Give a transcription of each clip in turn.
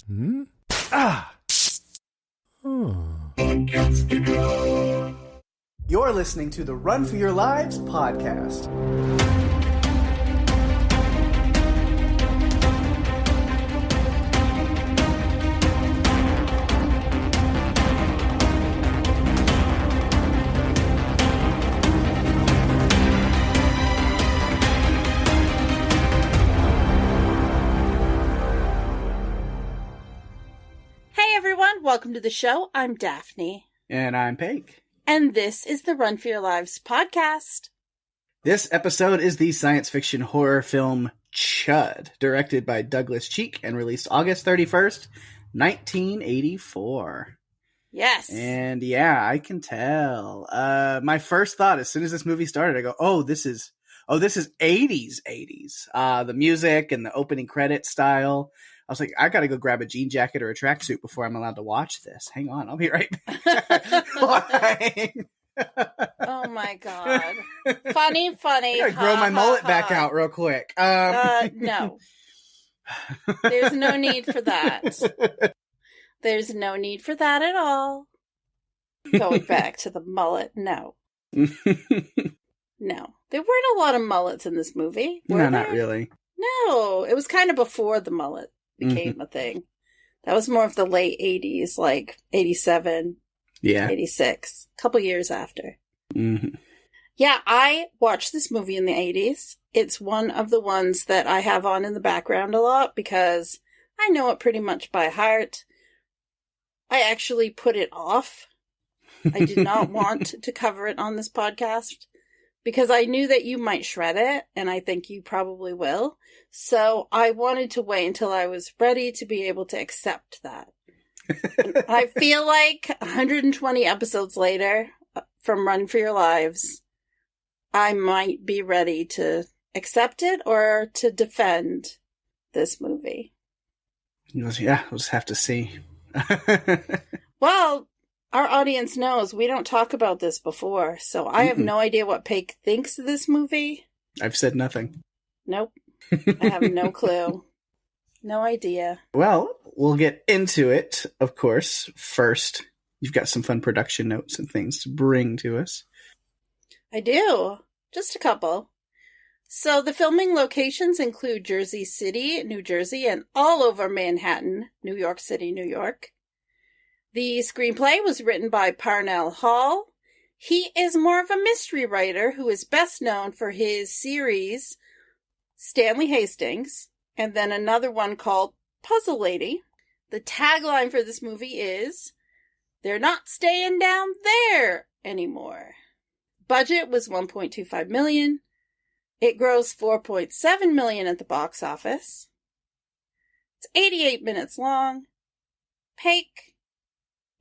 Hmm? Ah! You're listening to the Run for Your Lives podcast. Welcome to the show. I'm Daphne. And I'm Pake. And this is the Run for Your Lives podcast. This episode is the science fiction horror film C.H.U.D, directed by Douglas Cheek and released August 31st, 1984. Yes. And yeah, I can tell. My first thought as soon as this movie started, I go, this is 80s. The music and the opening credit style. I was like, I gotta go grab a jean jacket or a tracksuit before I'm allowed to watch this. Hang on, I'll be right back. Oh my god. Funny. I gotta grow my mullet back out real quick. No. There's no need for that. There's no need for that at all. Going back to the mullet, no. No. There weren't a lot of mullets in this movie. No, not really. No, it was kind of before the mullet became a thing. That was more of the late 80s, like 87, 86, a couple years after. Mm-hmm. Yeah, I watched this movie in the 80s. It's one of the ones that I have on in the background a lot because I know it pretty much by heart. I actually put it off. I did not want to cover it on this podcast because I knew that you might shred it, and I think you probably will. So I wanted to wait until I was ready to be able to accept that. I feel like 120 episodes later from Run for Your Lives, I might be ready to accept it or to defend this movie. Yeah, we'll just have to see. Well, our audience knows we don't talk about this before, so I have no idea what Pake thinks of this movie. I've said nothing. Nope. I have no clue. No idea. Well, we'll get into it, of course. First, you've got some fun production notes and things to bring to us. I do. Just a couple. So the filming locations include Jersey City, New Jersey, and all over Manhattan, New York City, New York. The screenplay was written by Parnell Hall. He is more of a mystery writer who is best known for his series Stanley Hastings, and then another one called Puzzle Lady. The tagline for this movie is, "They're not staying down there anymore." Budget was $1.25 million. It grossed $4.7 million at the box office. It's 88 minutes long. Pake,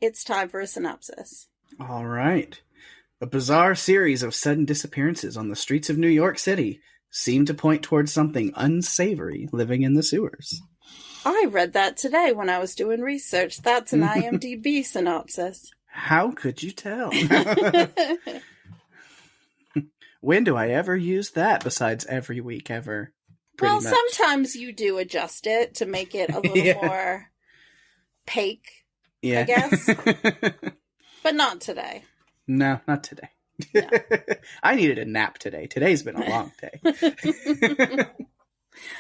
it's time for a synopsis. All right. A bizarre series of sudden disappearances on the streets of New York City seem to point towards something unsavory living in the sewers. I read that today when I was doing research. That's an IMDb synopsis. How could you tell? When do I ever use that besides every week ever? Well, sometimes you do adjust it to make it a little more Pake, I guess. But not today. No, not today. No. I needed a nap today. Today's been a long day.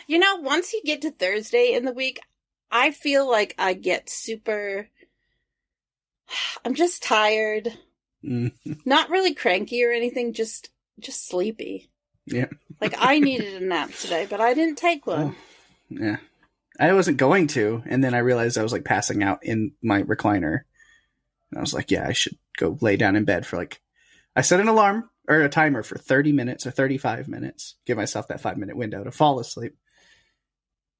You know, once you get to Thursday in the week, I feel like I get I'm just tired. Not really cranky or anything, just sleepy. Yeah. Like, I needed a nap today, but I didn't take one. Oh, yeah. I wasn't going to, and then I realized I was like passing out in my recliner. And I was like, yeah, I should go lay down in bed for I set an alarm or a timer for 30 minutes or 35 minutes. Give myself that 5-minute window to fall asleep.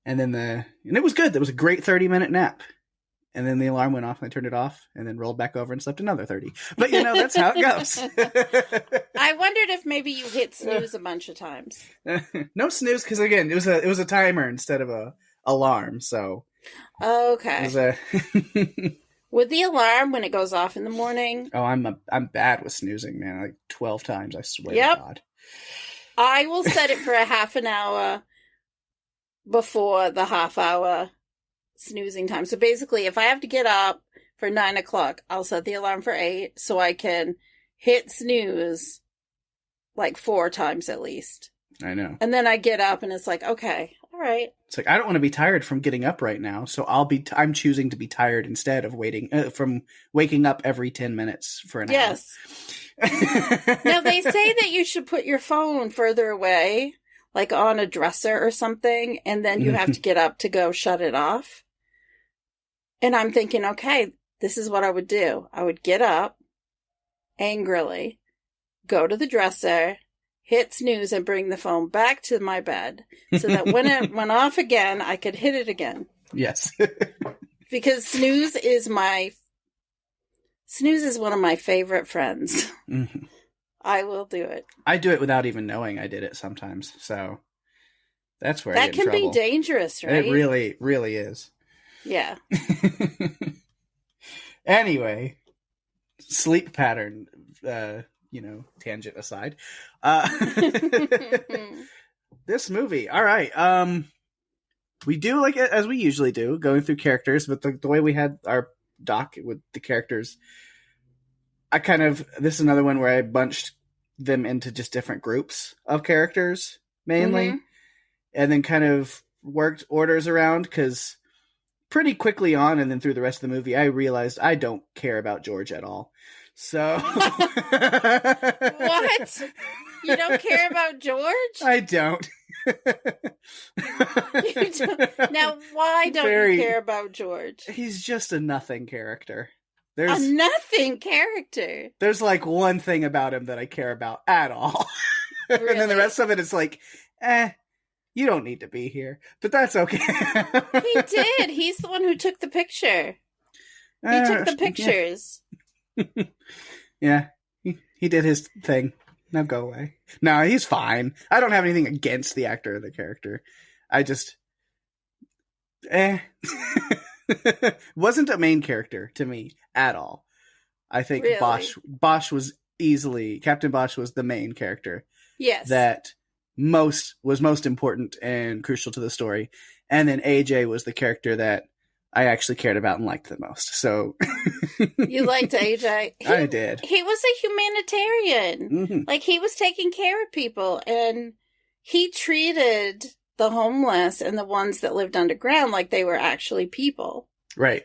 And then and it was good. There was a great 30-minute nap. And then the alarm went off and I turned it off and then rolled back over and slept another 30. But that's how it goes. I wondered if maybe you hit snooze a bunch of times. No snooze. Cause again, it was a timer instead of a alarm. So. Okay. It was With the alarm when it goes off in the morning. Oh, I'm bad with snoozing, man. Like 12 times, I swear to God. I will set it for a half an hour before the half hour snoozing time. So basically, if I have to get up for 9 o'clock, I'll set the alarm for 8 so I can hit snooze like 4 times at least. I know. And then I get up and it's like, okay, all right. It's like, I don't want to be tired from getting up right now, so I'm choosing to be tired instead of from waking up every 10 minutes for an hour. Yes. Now, they say that you should put your phone further away, like on a dresser or something, and then you have to get up to go shut it off. And I'm thinking, okay, this is what I would do. I would get up angrily, go to the dresser, hit snooze, and bring the phone back to my bed so that when it went off again, I could hit it again. Yes. Because snooze is one of my favorite friends. Mm-hmm. I will do it. I do it without even knowing I did it sometimes. So that's where I that get in can trouble. be dangerous, right? It really, really is. Yeah. Anyway, sleep pattern, tangent aside. This movie, all right. We do like it as we usually do, going through characters, but the way we had our doc with the characters, this is another one where I bunched them into just different groups of characters mainly, and then kind of worked orders around, because pretty quickly on and then through the rest of the movie, I realized I don't care about George at all. So what? You don't care about George? I don't. Now, why don't you care about George? He's just a nothing character. A nothing character? There's like one thing about him that I care about at all. Really? And then the rest of it is like, you don't need to be here. But that's okay. He did. He's the one who took the picture. He took the pictures. Yeah. He did his thing. Now go away. No, he's fine. I don't have anything against the actor or the character. I just... wasn't a main character to me at all. I think really? Bosch was easily... Captain Bosch was the main character. Yes. That was most important and crucial to the story. And then AJ was the character that I actually cared about and liked the most. So you liked AJ? I did. He was a humanitarian. Mm-hmm. Like, he was taking care of people, and he treated the homeless and the ones that lived underground like they were actually people. Right.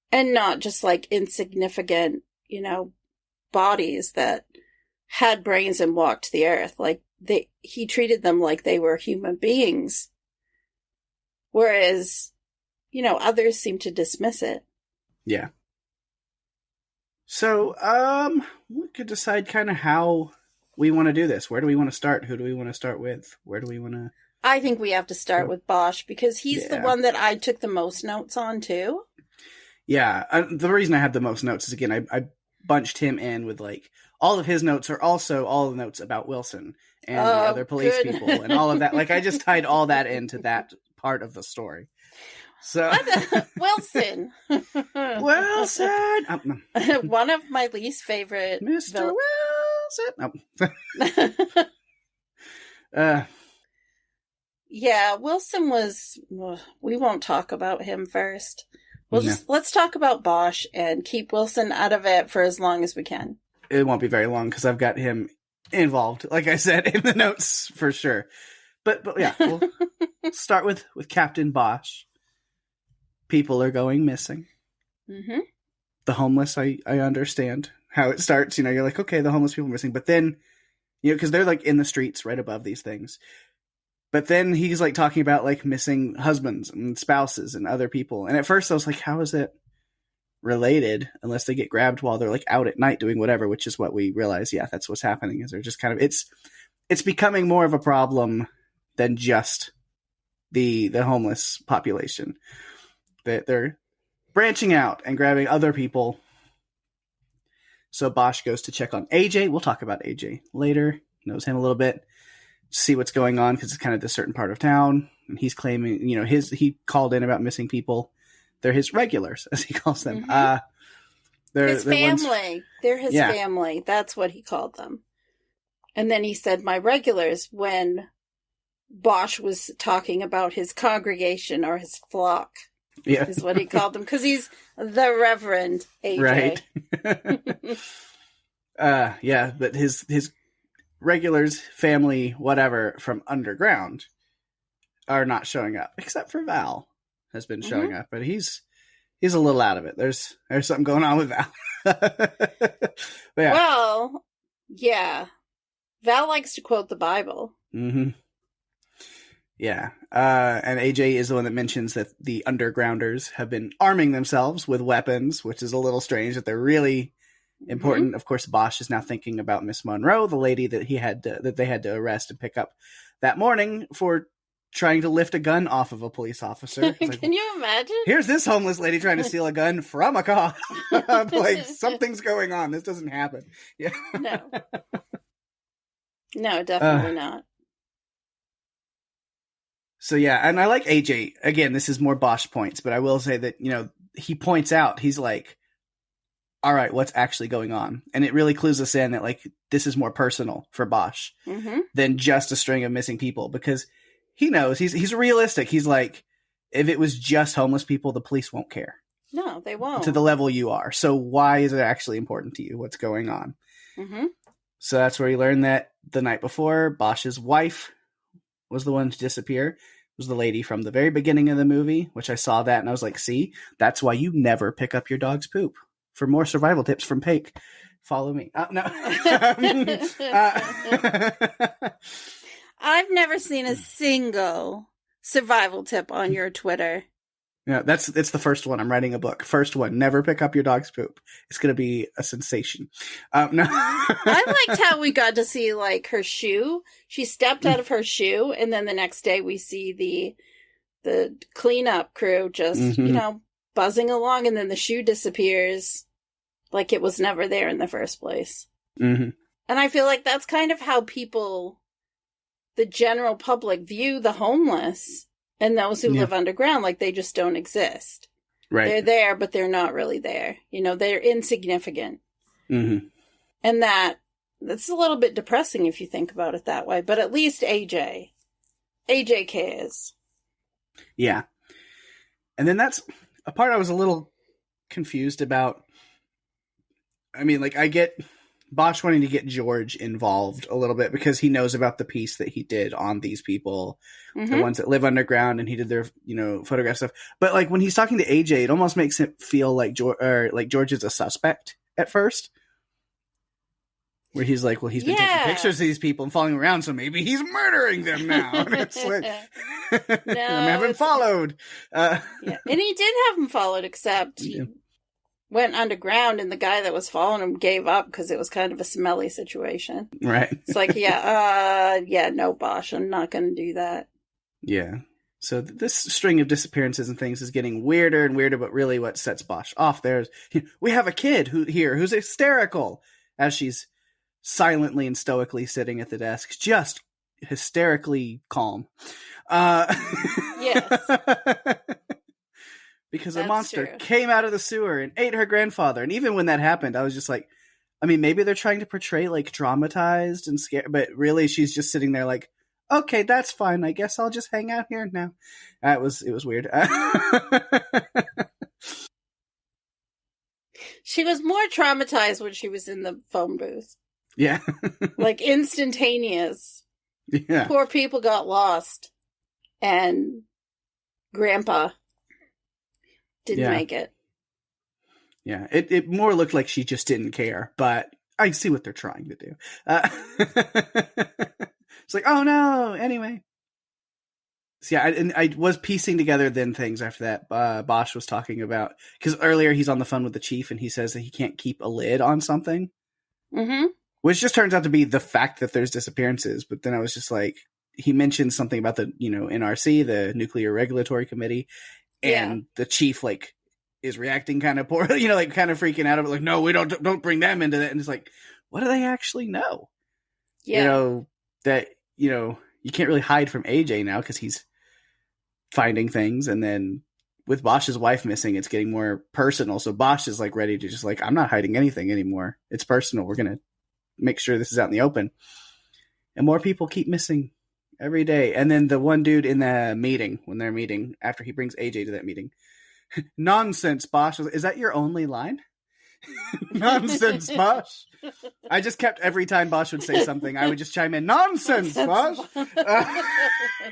And not just like insignificant, bodies that had brains and walked the earth. Like, he treated them like they were human beings. Whereas, others seem to dismiss it. Yeah. So, we could decide kind of how we want to do this. Where do we want to start? Who do we want to start with? Where do we want to... I think we have to start with Bosch, because he's the one that I took the most notes on, too. Yeah. The reason I have the most notes is, again, I bunched him in with, like, all of his notes are also all the notes about Wilson and the other police people and all of that. Like, I just tied all that into that part of the story. So Wilson. Wilson. One of my least favorite. Mr. Wilson. Yeah, Wilson was... We won't talk about him first. Let's talk about Bosch and keep Wilson out of it for as long as we can. It won't be very long because I've got him involved, like I said, in the notes for sure. But yeah, we'll start with Captain Bosch. People are going missing. Mm-hmm. The homeless, I understand how it starts. You're like, okay, the homeless people are missing. But then, because they're like in the streets right above these things. But then he's like talking about like missing husbands and spouses and other people. And at first I was like, how is it related unless they get grabbed while they're like out at night doing whatever, which is what we realize. Yeah, that's what's happening, is they're just kind of, it's becoming more of a problem than just the homeless population. That they're branching out and grabbing other people. So Bosch goes to check on AJ. We'll talk about AJ later. Knows him a little bit. See what's going on, because it's kind of this certain part of town. And he's claiming, he called in about missing people. They're his regulars, as he calls them. Mm-hmm. They're his family. They're his family. That's what he called them. And then he said, my regulars, when Bosch was talking about his congregation or his flock. Yeah. is what he called him, because he's the Reverend AJ. Right. Yeah, but his regulars, family, whatever, from underground are not showing up, except for Val has been showing up, but he's a little out of it. There's something going on with Val. Yeah. Well, yeah. Val likes to quote the Bible. Mm-hmm. Yeah. And AJ is the one that mentions that the undergrounders have been arming themselves with weapons, which is a little strange that they're really important. Of course, Bosch is now thinking about Miss Monroe, the lady that they had to arrest and pick up that morning for trying to lift a gun off of a police officer. Like, Can you imagine? Here's this homeless lady trying to steal a gun from a cop. Like, something's going on. This doesn't happen. Yeah. No, definitely not. So yeah, and I like AJ. Again, this is more Bosch points, but I will say that, he points out, he's like, all right, what's actually going on? And it really clues us in that, like, this is more personal for Bosch than just a string of missing people, because he knows he's realistic. He's like, if it was just homeless people, the police won't care. No, they won't. To the level you are. So why is it actually important to you? What's going on? So that's where you learn that the night before, Bosch's wife was the one to disappear. It was the lady from the very beginning of the movie, which I saw that and I was like, see, that's why you never pick up your dog's poop. For more survival tips from Pake, follow me. No. I've never seen a single survival tip on your Twitter. Yeah, it's the first one. I'm writing a book. First one, never pick up your dog's poop. It's going to be a sensation. No. I liked how we got to see, like, her shoe. She stepped out of her shoe, and then the next day we see the cleanup crew just, buzzing along, and then the shoe disappears like it was never there in the first place. And I feel like that's kind of how people, the general public, view the homeless and those who live underground, like they just don't exist. Right. They're there, but they're not really there. They're insignificant. And that's a little bit depressing if you think about it that way. But at least AJ cares. Yeah. And then that's a part I was a little confused about. I mean, like, I get Bosch wanting to get George involved a little bit because he knows about the piece that he did on these people, the ones that live underground, and he did their, photograph stuff. But, like, when he's talking to AJ, it almost makes it feel like George is a suspect at first. Where he's like, well, he's been taking pictures of these people and following around, so maybe he's murdering them now. And it's like, I'm having followed. And he did have him followed, except he went underground, and the guy that was following him gave up because it was kind of a smelly situation. Right. It's like, no, Bosch, I'm not going to do that. Yeah. So this string of disappearances and things is getting weirder and weirder, but really what sets Bosch off there is, we have a kid who's hysterical, as she's silently and stoically sitting at the desk, just hysterically calm. Yes. Because a monster came out of the sewer and ate her grandfather. And even when that happened, I was just like, I mean, maybe they're trying to portray, like, traumatized and scared, but really she's just sitting there like, okay, that's fine. I guess I'll just hang out here now. It was weird. She was more traumatized when she was in the phone booth. Yeah. Like, instantaneous. Yeah. Poor people got lost. And Grandpa didn't make it. Yeah. It more looked like she just didn't care, but I see what they're trying to do. It's like, oh no, anyway. So yeah, I was piecing together then things after that. Bosch was talking about, because earlier he's on the phone with the chief and he says that he can't keep a lid on something. Which just turns out to be the fact that there's disappearances. But then I was just like, he mentioned something about the, NRC, the Nuclear Regulatory Committee, and the chief, like, is reacting kind of poorly, like, kind of freaking out of it, like, no, we don't bring them into that. And it's like, what do they actually know? That, you can't really hide from AJ now because he's finding things. And then with Bosch's wife missing, it's getting more personal. So Bosch is, like, ready to just, like, I'm not hiding anything anymore. It's personal. We're going to make sure this is out in the open. And more people keep missing every day. And then the one dude in the meeting, when they're meeting, after he brings AJ to that meeting, Nonsense, Bosch. Is that your only line? Nonsense, Bosch. I just kept, every time Bosch would say something, I would just chime in, nonsense, Bosch. Oh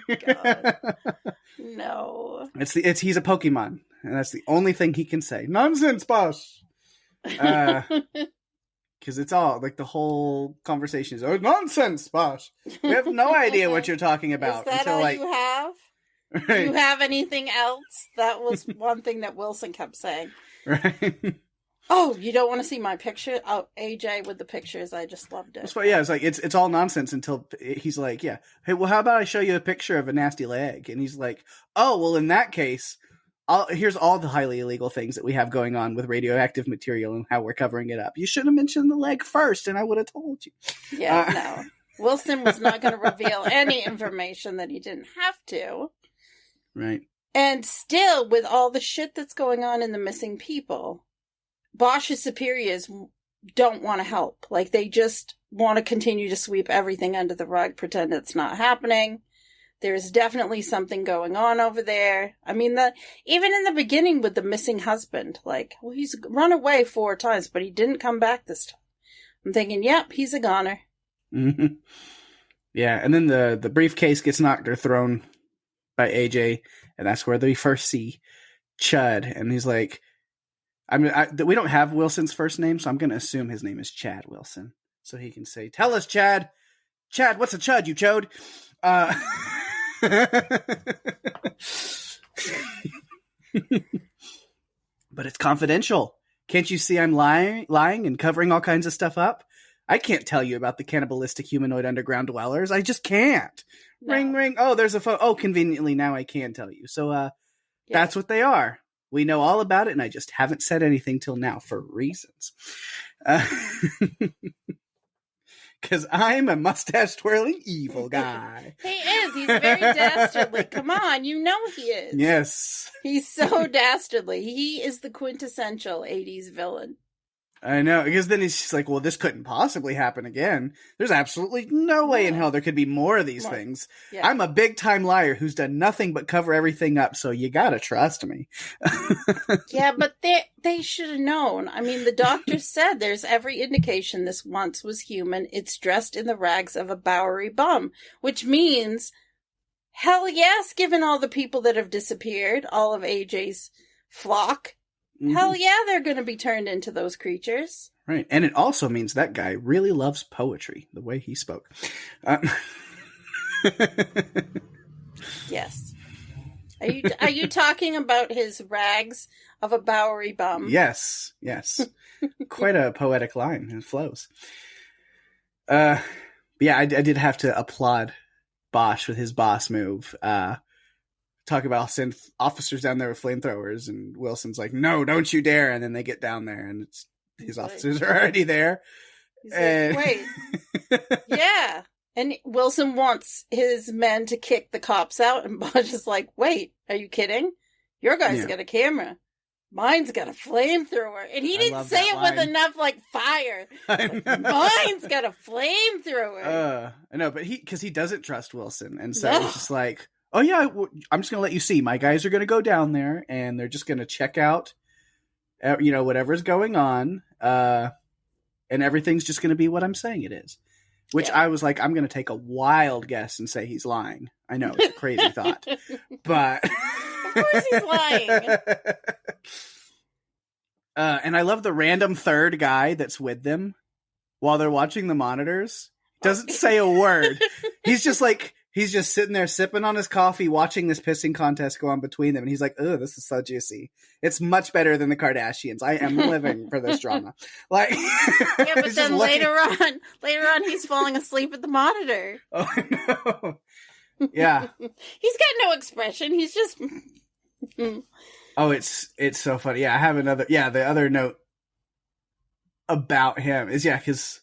my God. No. He's a Pokemon, and that's the only thing he can say. Nonsense, Bosch. Because it's all, like, the whole conversation is, oh, nonsense, Bosch. We have no idea what you're talking about. Is that until, all like, you have? right. Do you have anything else? That was one thing that Wilson kept saying. Right. Oh, you don't want to see my picture? Oh, AJ with the pictures. I just loved it. Yeah, it's like it's all nonsense until he's like, yeah, hey, well, how about I show you a picture of a nasty leg? And he's like, oh, well, in that case, here's all the highly illegal things that we have going on with radioactive material and how we're covering it up. You should have mentioned the leg first, and I would have told you. Yeah, no. Wilson was not going to reveal any information that he didn't have to. Right. And still, with all the shit that's going on in the missing people, Bosch's superiors don't want to help. Like, they just want to continue to sweep everything under the rug, pretend it's not happening. There's definitely something going on over there. I mean, even in the beginning with the missing husband, like, well, he's run away 4 times, but he didn't come back this time. I'm thinking, yep, he's a goner. Mm-hmm. Yeah, and then the briefcase gets knocked or thrown by AJ, and that's where they first see C.H.U.D. And he's like, we don't have Wilson's first name, so I'm going to assume his name is Chad Wilson. So he can say, tell us, Chad. Chad, what's a C.H.U.D, you chode? But it's confidential. Can't you see I'm lying and covering all kinds of stuff up? I can't tell you about the cannibalistic humanoid underground dwellers. I just can't. No. Ring, ring. Oh, there's a phone. Oh, conveniently, now I can tell you. So, That's what they are. We know all about it, and I just haven't said anything till now for reasons. Because I'm a mustache-twirling evil guy. He is. He's very dastardly. Come on, you know he is. Yes. He's so dastardly. He is the quintessential 80s villain. I know, because then he's just like, well, this couldn't possibly happen again. There's absolutely no way in hell there could be more of these things. Yeah. I'm a big-time liar who's done nothing but cover everything up, so you gotta trust me. Yeah, but they should have known. I mean, the doctor said there's every indication this once was human. It's dressed in the rags of a Bowery bum, which means, hell yes, given all the people that have disappeared, all of AJ's flock, hell yeah, they're going to be turned into those creatures. Right. And it also means that guy really loves poetry, the way he spoke. Yes. Are you talking about his rags of a Bowery bum? Yes. Quite a poetic line. It flows. Yeah, I did have to applaud Bosch with his boss move. Talk about I'll send officers down there with flamethrowers, and Wilson's like, no, don't you dare. And then they get down there, and his officers are already there. He's like, wait. Yeah. And Wilson wants his men to kick the cops out, and Bosch is like, wait, are you kidding? Your guy's got a camera. Mine's got a flamethrower. And he didn't say it with enough, like, fire. Like, mine's got a flamethrower. I know, but because he doesn't trust Wilson. And so it's just like, oh, yeah, I'm just going to let you see. My guys are going to go down there, and they're just going to check out, whatever's going on, and everything's just going to be what I'm saying it is. Which I was like, I'm going to take a wild guess and say he's lying. I know, it's a crazy thought. But of course he's lying. And I love the random third guy that's with them while they're watching the monitors. Doesn't say a word. He's just sitting there sipping on his coffee, watching this pissing contest go on between them. And he's like, oh, this is so juicy. It's much better than the Kardashians. I am living for this drama. Like, yeah, but then later on, he's falling asleep at the monitor. Oh, no. Yeah. He's got no expression. He's just. Oh, it's so funny. Yeah, I have the other note about him is, because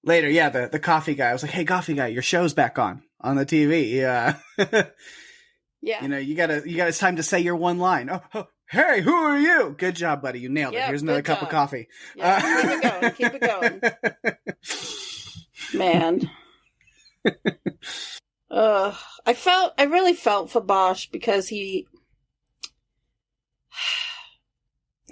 later, the coffee guy, I was like, hey, coffee guy, your show's back on the TV. Yeah. Yeah. It's time to say your one line. Oh, hey, who are you? Good job, buddy. You nailed it. Here's another cup of coffee. Yeah, keep it going. Man. I really felt for Bosch because he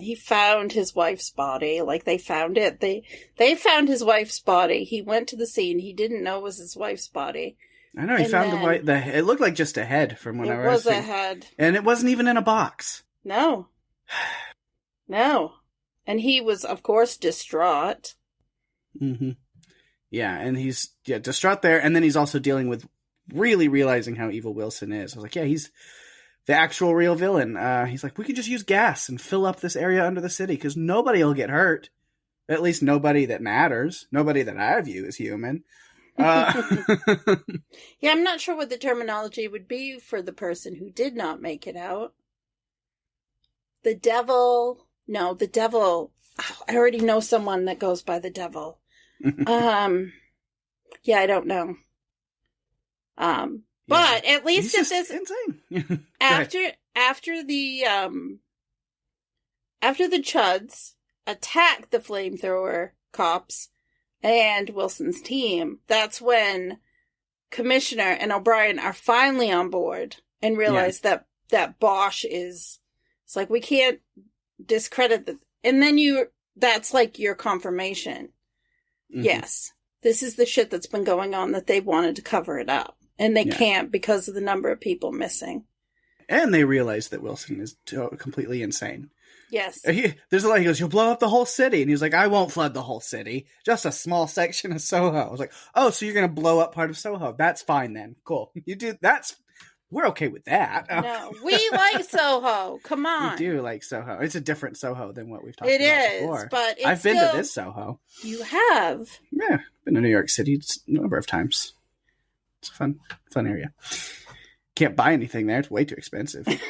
he found his wife's body. Like, they found it. They found his wife's body. He went to the scene. He didn't know it was his wife's body. I know, he found it looked like just a head from when I was. It was a head. And it wasn't even in a box. No. No. And he was, of course, distraught. Mm-hmm. Yeah, and he's distraught there, and then he's also dealing with really realizing how evil Wilson is. I was like, yeah, he's the actual real villain. He's like, we could just use gas and fill up this area under the city, because nobody will get hurt. At least nobody that matters. Nobody that I view as human. Yeah, I'm not sure what the terminology would be for the person who did not make it out. The devil. No, the devil. Oh, I already know someone that goes by the devil. Yeah, I don't know. But at least he's at this insane. after the Chuds attack the flamethrower cops and Wilson's team, that's when Commissioner and O'Brien are finally on board and realize that Bosch is. It's like, we can't discredit the. And then that's like your confirmation. Mm-hmm. Yes, this is the shit that's been going on, that they wanted to cover it up. And they can't because of the number of people missing. And they realize that Wilson is completely insane. Yes. There's a lot. He goes, you'll blow up the whole city. And he's like, I won't flood the whole city. Just a small section of Soho. I was like, oh, so you're going to blow up part of Soho. That's fine then. Cool. You do. We're okay with that. No, we like Soho. Come on. We do like Soho. It's a different Soho than what we've talked about before. But I've been to this Soho. You have? Yeah. Been to New York City a number of times. It's a fun area. Can't buy anything there. It's way too expensive. But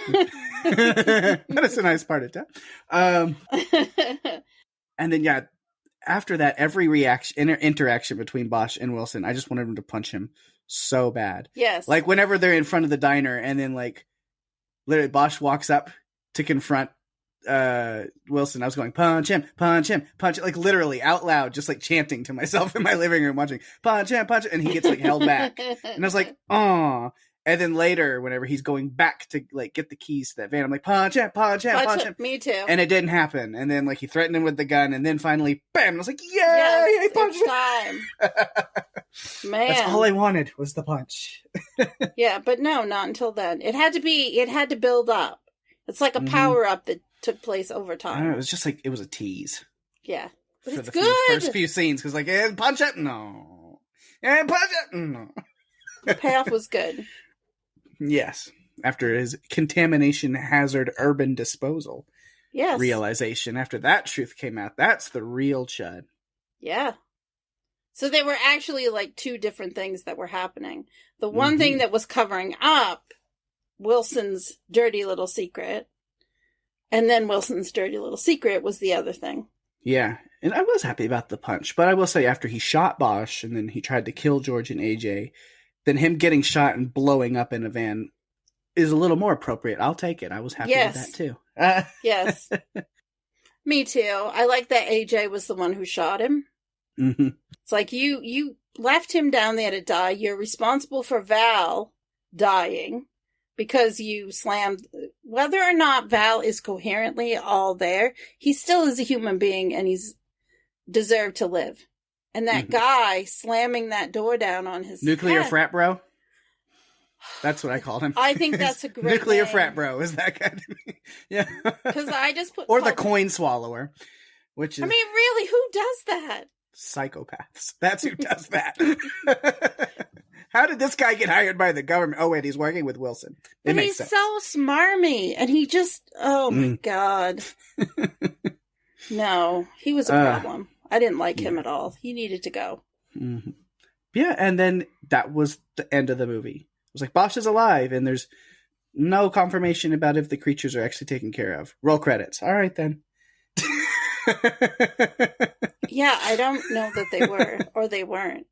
it's a nice part of town. And then, after that, every interaction between Bosch and Wilson, I just wanted him to punch him so bad. Yes. Like, whenever they're in front of the diner, and then, like, literally Bosch walks up to confront Wilson, I was going, punch him, like, literally out loud, just like chanting to myself in my living room, watching, punch him, and he gets like held back, and I was like, oh. And then later, whenever he's going back to like get the keys to that van, I'm like, punch him. Me too. And it didn't happen. And then like he threatened him with the gun, and then finally, bam! And I was like, yay! Yes, he punched it's time. Man, that's all I wanted was the punch. Yeah, but no, not until then. It had to build up. It's like a power up that took place over time. I don't know, it was just like, it was a tease. Yeah. But for it's the good. First few scenes, because like, punch it? No. Punch it? No. The payoff was good. Yes. After his contamination hazard urban disposal realization, after that truth came out, that's the real C.H.U.D. Yeah. So there were actually like two different things that were happening. The one thing that was covering up Wilson's dirty little secret, and then Wilson's dirty little secret was the other thing. Yeah, and I was happy about the punch, but I will say after he shot Bosch and then he tried to kill George and AJ, then him getting shot and blowing up in a van is a little more appropriate. I'll take it. I was happy with that too. Yes. Me too. I like that AJ was the one who shot him. Mm-hmm. It's like you left him down there to die. You're responsible for Val dying because you slammed. Whether or not Val is coherently all there, he still is a human being and he's deserved to live. And that guy slamming that door down on his nuclear head. frat bro. That's what I called him. I think that's a great nuclear name. Frat bro is that guy to me. Yeah. Because I just put or the coin swallower, which is. I mean, really, who does that? Psychopaths. That's who does that. How did this guy get hired by the government? Oh wait, he's working with Wilson. It makes sense. So smarmy, and he just. Oh my god. No, he was a problem. I didn't like him at all. He needed to go. Mm-hmm. Yeah, and then that was the end of the movie. It was like, Bosch is alive, and there's no confirmation about if the creatures are actually taken care of. Roll credits. All right, then. Yeah, I don't know that they were, or they weren't.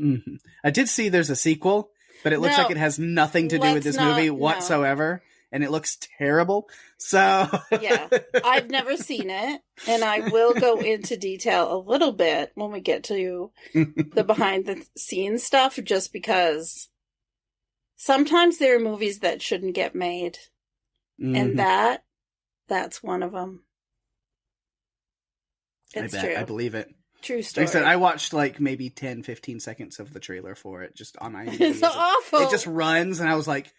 Mm-hmm. I did see there's a sequel, but it looks like it has nothing to do with this movie whatsoever. And it looks terrible. So yeah, I've never seen it, and I will go into detail a little bit when we get to the behind the scenes stuff, just because sometimes there are movies that shouldn't get made, and that's one of them. It's I bet. true. I believe it. True story. Like I said, I watched like maybe 10, 15 seconds of the trailer for it just on IMDb. It's awful. It just runs, and I was like,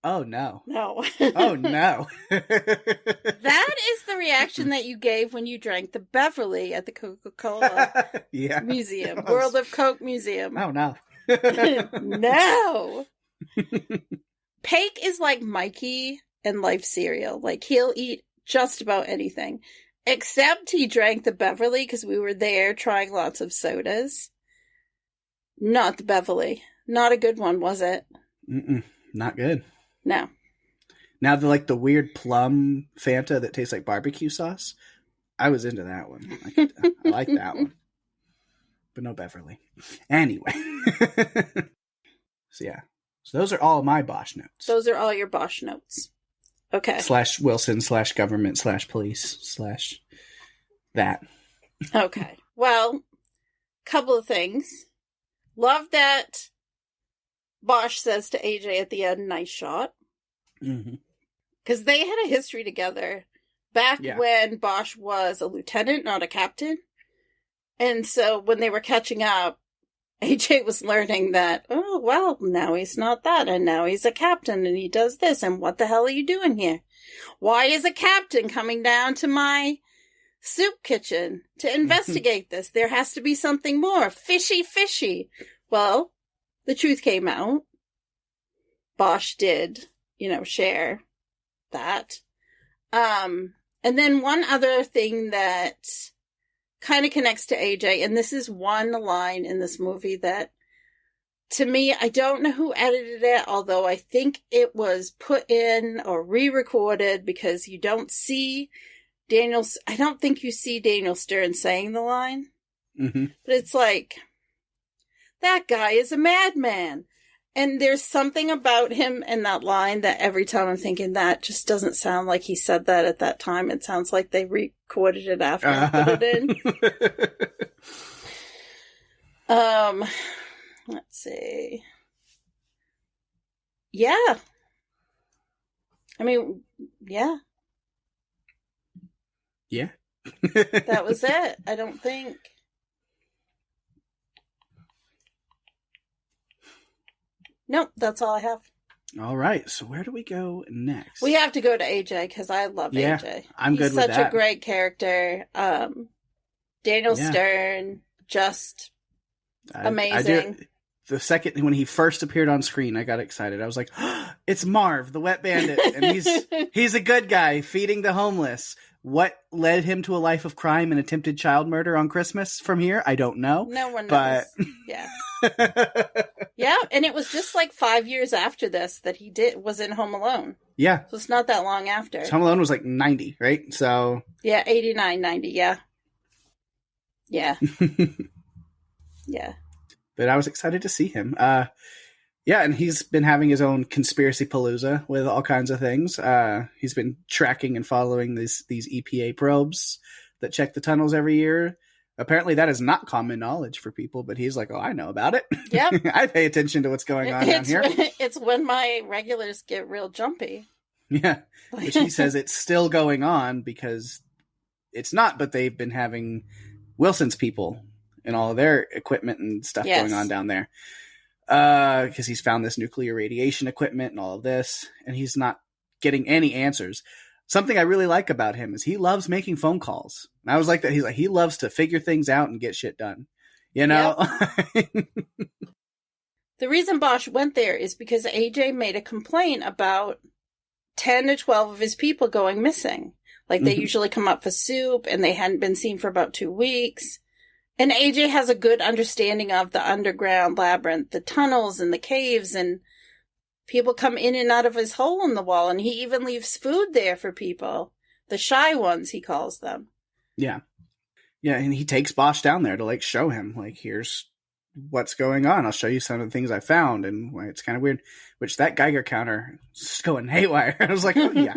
oh no. No. Oh no. That is the reaction that you gave when you drank the Beverly at the Coca-Cola Yeah. Museum. World of Coke Museum. Oh no. No. Pake is like Mikey in Life cereal. Like, he'll eat just about anything. Except he drank the Beverly because we were there trying lots of sodas. Not the Beverly. Not a good one, was it? Not good. No. Now the weird plum Fanta that tastes like barbecue sauce. I was into that one. I like that one. But no Beverly. Anyway. So yeah. So those are all my Bosch notes. Those are all your Bosch notes. Okay. / Wilson / government / police / that. Okay. Well, couple of things. Love that Bosch says to AJ at the end, nice shot. Mm-hmm. Because they had a history together back when Bosch was a lieutenant, not a captain. And so when they were catching up, AJ was learning that, oh, well, now he's not that, and now he's a captain, and he does this, and what the hell are you doing here? Why is a captain coming down to my soup kitchen to investigate this? There has to be something more. Fishy, fishy. Well, the truth came out. Bosch did, share that. And then one other thing that kind of connects to AJ, and this is one line in this movie that, to me, I don't know who edited it, although I think it was put in or re-recorded because you don't see I don't think you see Daniel Stern saying the line. Mm-hmm. But it's like, that guy is a madman. And there's something about him in that line that every time I'm thinking, that just doesn't sound like he said that at that time. It sounds like they recorded it after and put it in. Let's see. Yeah. I mean, yeah. Yeah. That was it. I don't think. Nope, that's all I have. All right, so where do we go next? We have to go to AJ because I love AJ. I'm good with that. He's such a great character. Daniel Stern, just amazing. The second when he first appeared on screen, I got excited. I was like, oh, "It's Marv, the Wet Bandit, and he's a good guy feeding the homeless." What led him to a life of crime and attempted child murder on Christmas from here? I don't know. No one knows. But yeah. Yeah, and it was just like 5 years after this that he was in Home Alone. Yeah. So it's not that long after. Home Alone was like 90, right? So yeah, 89, 90, yeah. Yeah. Yeah. But I was excited to see him. Yeah, and he's been having his own conspiracy palooza with all kinds of things. He's been tracking and following these EPA probes that check the tunnels every year. Apparently that is not common knowledge for people, but he's like, oh, I know about it. Yep. I pay attention to what's going on down here. It's when my regulars get real jumpy. Yeah, which he says it's still going on because it's not, but they've been having Wilson's people and all of their equipment and stuff going on down there. Because he's found this nuclear radiation equipment and all of this, and he's not getting any answers. Something I really like about him is he loves making phone calls. And I was like that. He's like, he loves to figure things out and get shit done. You know? Yep. The reason Bosch went there is because AJ made a complaint about 10 to 12 of his people going missing. Like, they usually come up for soup, and they hadn't been seen for about 2 weeks. And AJ has a good understanding of the underground labyrinth, the tunnels and the caves, and people come in and out of his hole in the wall, and he even leaves food there for people. The shy ones, he calls them. Yeah. Yeah, and he takes Bosch down there to, like, show him, like, here's what's going on. I'll show you some of the things I found, and it's kind of weird. Which, that Geiger counter is going haywire. I was like, oh, yeah,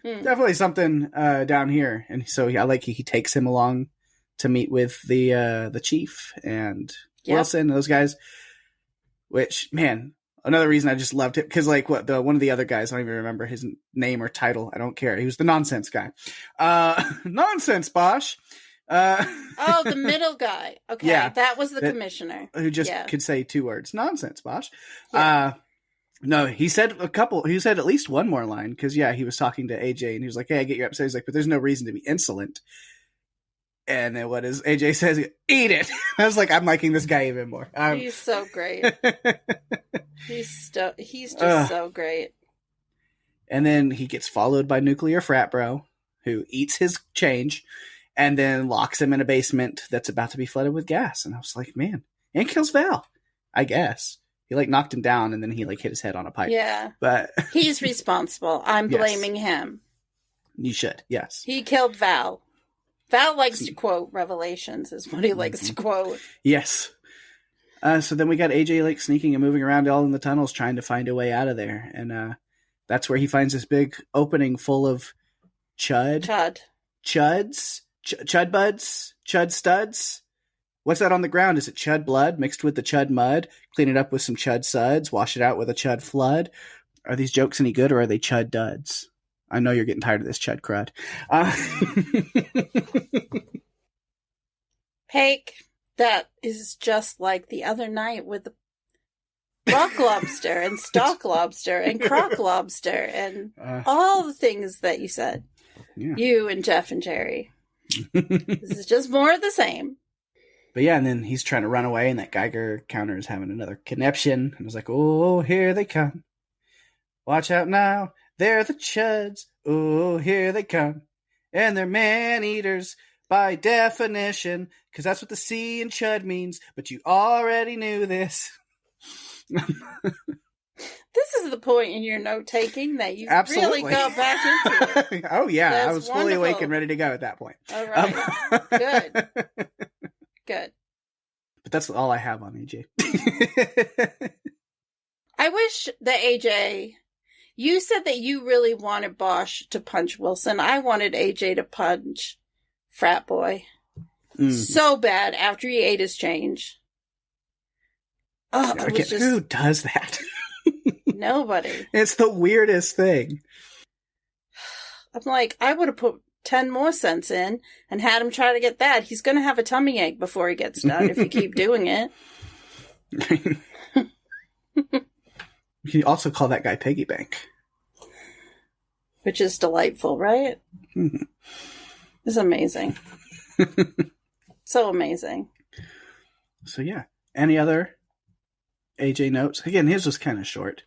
definitely something down here. And so, yeah, like, he takes him along to meet with the chief and Wilson and those guys. Which, man, another reason I just loved it, because like one of the other guys, I don't even remember his name or title. I don't care. He was the nonsense guy. Nonsense, Bosch. Oh, the middle guy. Okay, Yeah, that was the commissioner. Who just Yeah. could say 2 words. Nonsense, Bosch. Yeah. No, he said at least one more line, because, yeah, he was talking to AJ, and he was like, hey, I get you upset. He's like, but there's no reason to be insolent. And then what is AJ says, eat it. I was like, I'm liking this guy even more. He's so great. He's just so great. And then he gets followed by Nuclear Frat Bro, who eats his change, and then locks him in a basement that's about to be flooded with gas. And I was like, man, and kills Val, I guess. He knocked him down, and then he hit his head on a pipe. Yeah. But he's responsible. I'm yes. blaming him. You should, yes. He killed Val. Val likes to quote Revelations, is what he likes to quote. Yes. So then we got AJ sneaking and moving around all in the tunnels, trying to find a way out of there. And that's where he finds this big opening full of CH.U.D. CH.U.Ds? CH.U.D buds? CH.U.D studs? What's that on the ground? Is it CH.U.D blood mixed with the CH.U.D mud? Clean it up with some CH.U.D suds? Wash it out with a CH.U.D flood? Are these jokes any good, or are they CH.U.D duds? I know you're getting tired of this CH.U.D crud. Pake, that is just like the other night with the rock lobster and stock lobster and croc lobster and all the things that you said. Yeah. You and Jeff and Jerry. This is just more of the same. But yeah, and then he's trying to run away, and that Geiger counter is having another conniption. And I was like, oh, here they come. Watch out now. They're the CH.U.Ds. Oh, here they come. And they're man-eaters by definition, because that's what the C in CH.U.D means. But you already knew this. This is the point in your note-taking that you Absolutely. really go back into it. Oh, yeah. That's I was fully awake and ready to go at that point. All right. Good. Good. But that's all I have on AJ. I wish that AJ... You said that you really wanted Bosch to punch Wilson. I wanted AJ to punch Frat Boy. So bad after he ate his change. Oh, who does that? Nobody. It's the weirdest thing. I'm like, I would have put 10 more cents in and had him try to get that. He's going to have a tummy ache before he gets done if you keep doing it. You can also call that guy Piggy Bank. Which is delightful, right? Mm-hmm. It's amazing. So amazing. So yeah. Any other AJ notes? Again, his was kind of short.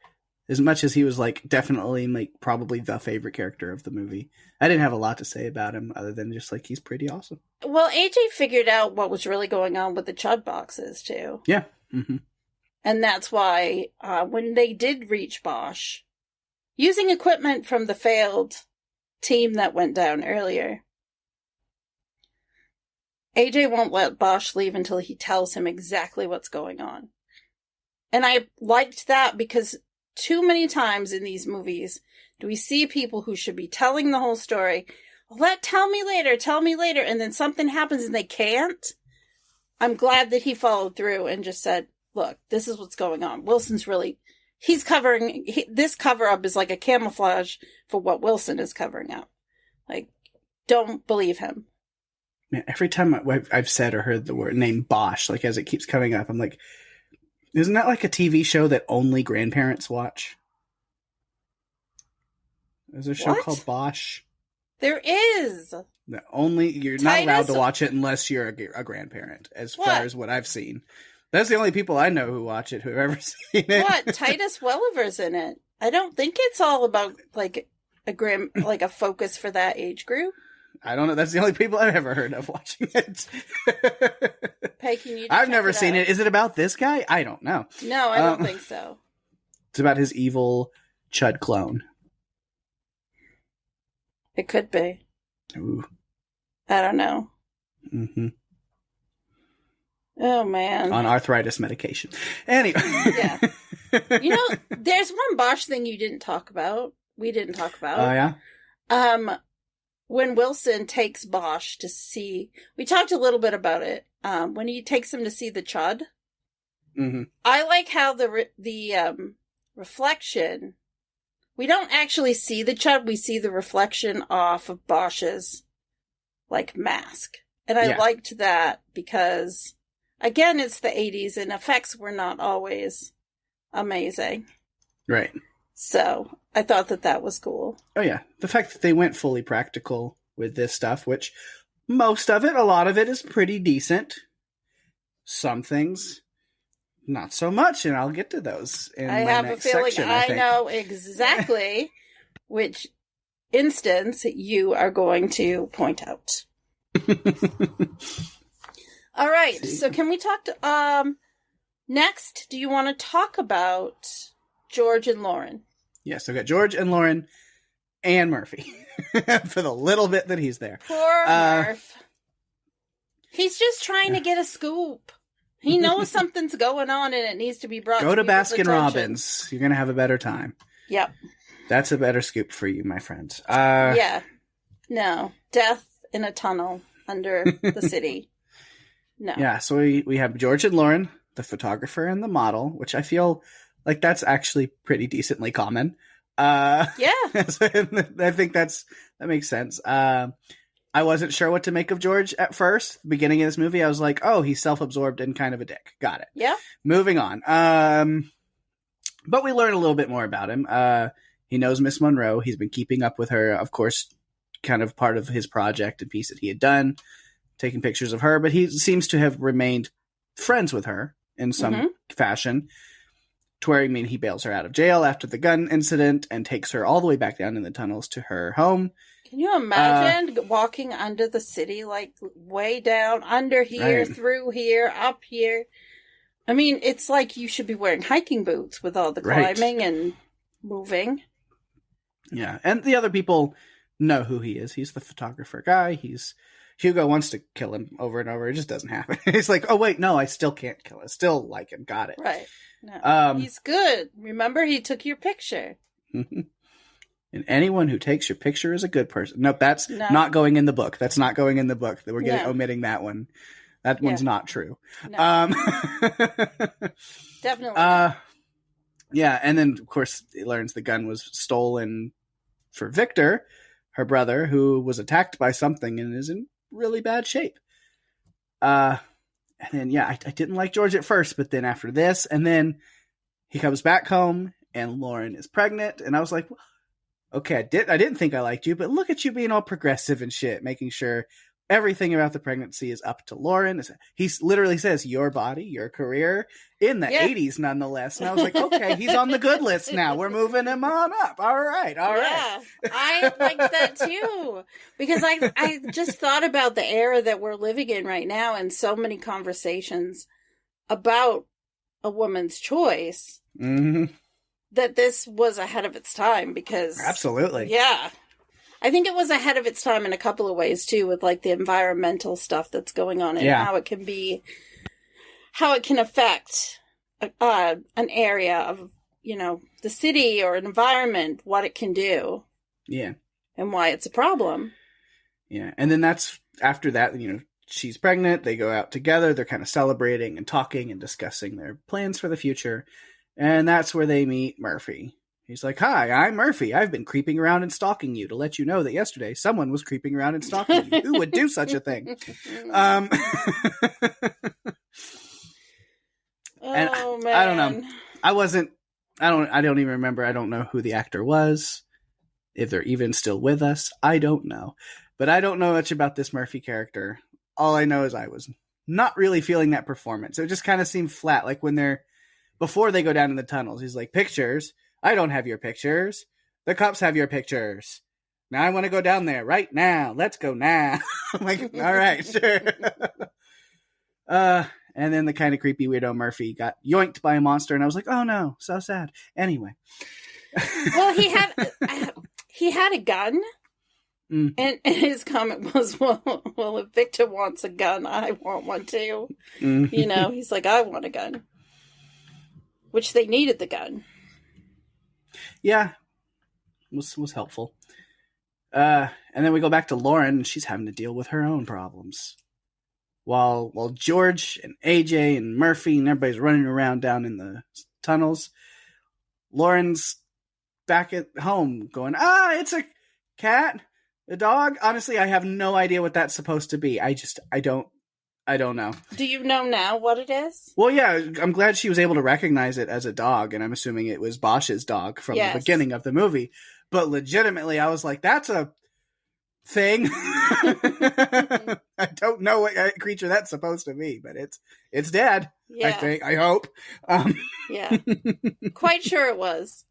As much as he was definitely probably the favorite character of the movie. I didn't have a lot to say about him other than just he's pretty awesome. Well, AJ figured out what was really going on with the CH.U.D boxes too. Yeah. Mm-hmm. And that's why when they did reach Bosch, using equipment from the failed team that went down earlier, AJ won't let Bosch leave until he tells him exactly what's going on. And I liked that because too many times in these movies do we see people who should be telling the whole story, tell me later, and then something happens and they can't. I'm glad that he followed through and just said, look, this is what's going on. Wilson's he's covering, this cover-up is like a camouflage for what Wilson is covering up. Don't believe him. Man, every time I've said or heard the name Bosch, as it keeps coming up, I'm like, isn't that a TV show that only grandparents watch? There's a show called Bosch. There is. You're not allowed to watch it unless you're a grandparent, as far as what I've seen. That's the only people I know who watch it, who've ever seen it. What? Titus Welliver's in it. I don't think it's all about a focus for that age group. I don't know. That's the only people I've ever heard of watching it. Pake, you need to I've check never seen out. it. Is it about this guy? I don't know. No, I don't think so. It's about his evil CH.U.D clone. It could be. Ooh. I don't know. Mm-hmm. Oh, man. On arthritis medication. Anyway. Yeah. There's one Bosch thing you didn't talk about. We didn't talk about. Oh, yeah? When Wilson takes Bosch to see... We talked a little bit about it. When he takes him to see the CH.U.D. Mm-hmm. I like how the reflection... We don't actually see the CH.U.D. We see the reflection off of Bosch's, mask. And I Yeah. liked that because, again, it's the 80s and effects were not always amazing. Right. So I thought that was cool. Oh, yeah. The fact that they went fully practical with this stuff, which most of it, a lot of it is pretty decent. Some things, not so much, and I'll get to those in I my have next a feeling section, I think. know exactly which instance you are going to point out. All right. So can we talk to, next, do you want to talk about George and Lauren? Yes, I've got George and Lauren and Murphy for the little bit that he's there. Poor Murph. He's just trying to get a scoop. He knows something's going on and it needs to be brought Go to people's Baskin attention. Robbins. You're going to have a better time. Yep. That's a better scoop for you, my friend. Yeah. No. Death in a tunnel under the city. No. Yeah, so we have George and Lauren, the photographer and the model, which I feel like that's actually pretty decently common. Yeah. I think that makes sense. I wasn't sure what to make of George at first. Beginning of this movie, I was like, oh, he's self-absorbed and kind of a dick. Got it. Yeah. Moving on. But we learn a little bit more about him. He knows Miss Monroe. He's been keeping up with her, of course, kind of part of his project and piece that he had done, taking pictures of her, but he seems to have remained friends with her in some fashion, to where, I mean, he bails her out of jail after the gun incident and takes her all the way back down in the tunnels to her home. Can you imagine walking under the city, like way down, under here, Right. through here, up here? I mean, it's like you should be wearing hiking boots with all the Right. climbing and moving. Yeah, and the other people know who he is. He's the photographer guy. Hugo wants to kill him over and over. It just doesn't happen. He's like, oh, wait, no, I still can't kill him. Still like him. Got it. Right. No. He's good. Remember, he took your picture. And anyone who takes your picture is a good person. Nope, that's not going in the book. That's not going in the book. We're omitting that one. That one's not true. No. Definitely. Yeah, and then, of course, he learns the gun was stolen for Victor, her brother, who was attacked by something and is in really bad shape. And then, yeah, I didn't like George at first, but then after this, and then he comes back home, and Lauren is pregnant, and I was like, okay, I didn't think I liked you, but look at you being all progressive and shit, making sure everything about the pregnancy is up to Lauren. He literally says, your body, your career, in the 80s nonetheless. And I was like, okay, he's on the good list now. We're moving him on up. All right. I liked that too. Because I just thought about the era that we're living in right now and so many conversations about a woman's choice. Mm-hmm. That this was ahead of its time because... Absolutely. Yeah. I think it was ahead of its time in a couple of ways too, with like the environmental stuff that's going on and how it can affect an area of, the city or an environment, what it can do. Yeah. And why it's a problem. Yeah. And then that's after that, she's pregnant. They go out together. They're kind of celebrating and talking and discussing their plans for the future. And that's where they meet Murphy. He's like, hi, I'm Murphy. I've been creeping around and stalking you to let you know that yesterday someone was creeping around and stalking you. Who would do such a thing? Man. I don't know. I don't even remember. I don't know who the actor was. If they're even still with us, I don't know. But I don't know much about this Murphy character. All I know is I was not really feeling that performance. It just kind of seemed flat. Like before they go down in the tunnels, he's like, pictures? I don't have your pictures. The cops have your pictures. Now I want to go down there right now. Let's go now. I'm like, all right, sure. And then the kind of creepy weirdo Murphy got yoinked by a monster, and I was like, oh no, so sad. Anyway. Well, he had a gun. And his comment was, well, if Victor wants a gun, I want one too. He's like, I want a gun. Which they needed the gun. Yeah, was helpful. And then we go back to Lauren, and she's having to deal with her own problems. While George and AJ and Murphy and everybody's running around down in the tunnels, Lauren's back at home going, it's a cat. The dog, honestly, I have no idea what that's supposed to be. I don't know. Do you know now what it is? Well, yeah, I'm glad she was able to recognize it as a dog, and I'm assuming it was Bosch's dog from the beginning of the movie. But legitimately, I was like, that's a thing. I don't know what creature that's supposed to be, but it's dead. Yeah. I think. I hope. Yeah. Quite sure it was.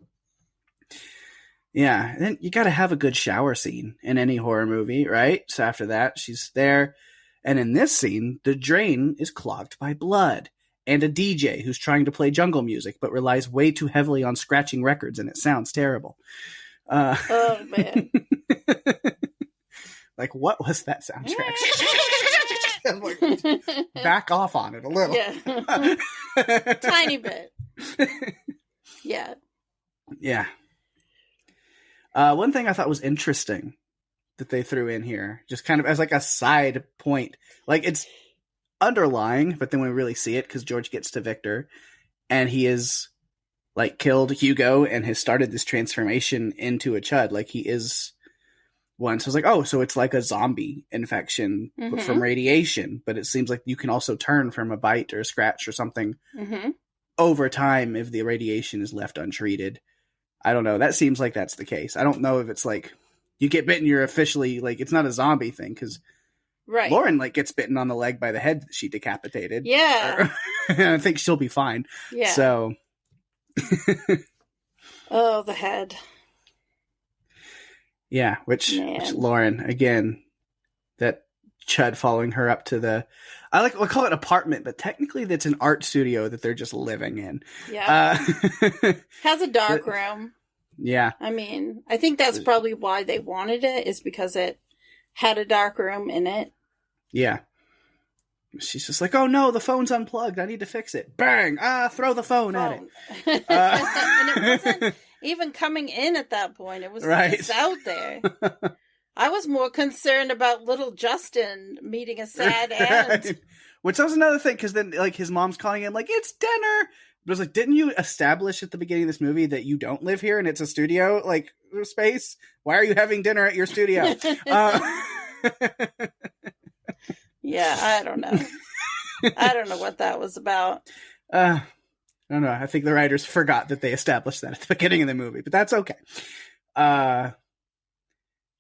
Yeah. And then you got to have a good shower scene in any horror movie, right? So after that, she's there. And in this scene, the drain is clogged by blood. And a DJ who's trying to play jungle music, but relies way too heavily on scratching records, and it sounds terrible. Oh, man. Like, what was that soundtrack? Like, back off on it a little. Yeah. Tiny bit. Yeah. Yeah. One thing I thought was interesting that they threw in here, just kind of as like a side point, like it's underlying, but then we really see it because George gets to Victor and he is like killed Hugo and has started this transformation into a C.H.U.D. Like he is one. So it's like, oh, so it's like a zombie infection from radiation, but it seems like you can also turn from a bite or a scratch or something over time if the radiation is left untreated. I don't know. That seems like that's the case. I don't know if it's like you get bitten, you're officially like, it's not a zombie thing because Lauren like gets bitten on the leg by the head that she decapitated. Yeah. I think she'll be fine. Yeah. So. Oh, the head. Yeah, which Lauren, again, that C.H.U.D following her up to the, I call it apartment, but technically that's an art studio that they're just living in. Yeah. Has a dark room. Yeah. I mean, I think that's probably why they wanted it, is because it had a dark room in it. Yeah. She's just like, oh no, the phone's unplugged. I need to fix it. Bang! Throw the phone at it. And it wasn't even coming in at that point. It was just out there. I was more concerned about little Justin meeting a sad end. Which was another thing, because then like his mom's calling him like, it's dinner. But I was like, didn't you establish at the beginning of this movie that you don't live here and it's a studio like space? Why are you having dinner at your studio? Yeah, I don't know. I don't know what that was about. I don't know. I think the writers forgot that they established that at the beginning of the movie, but that's okay. Yeah,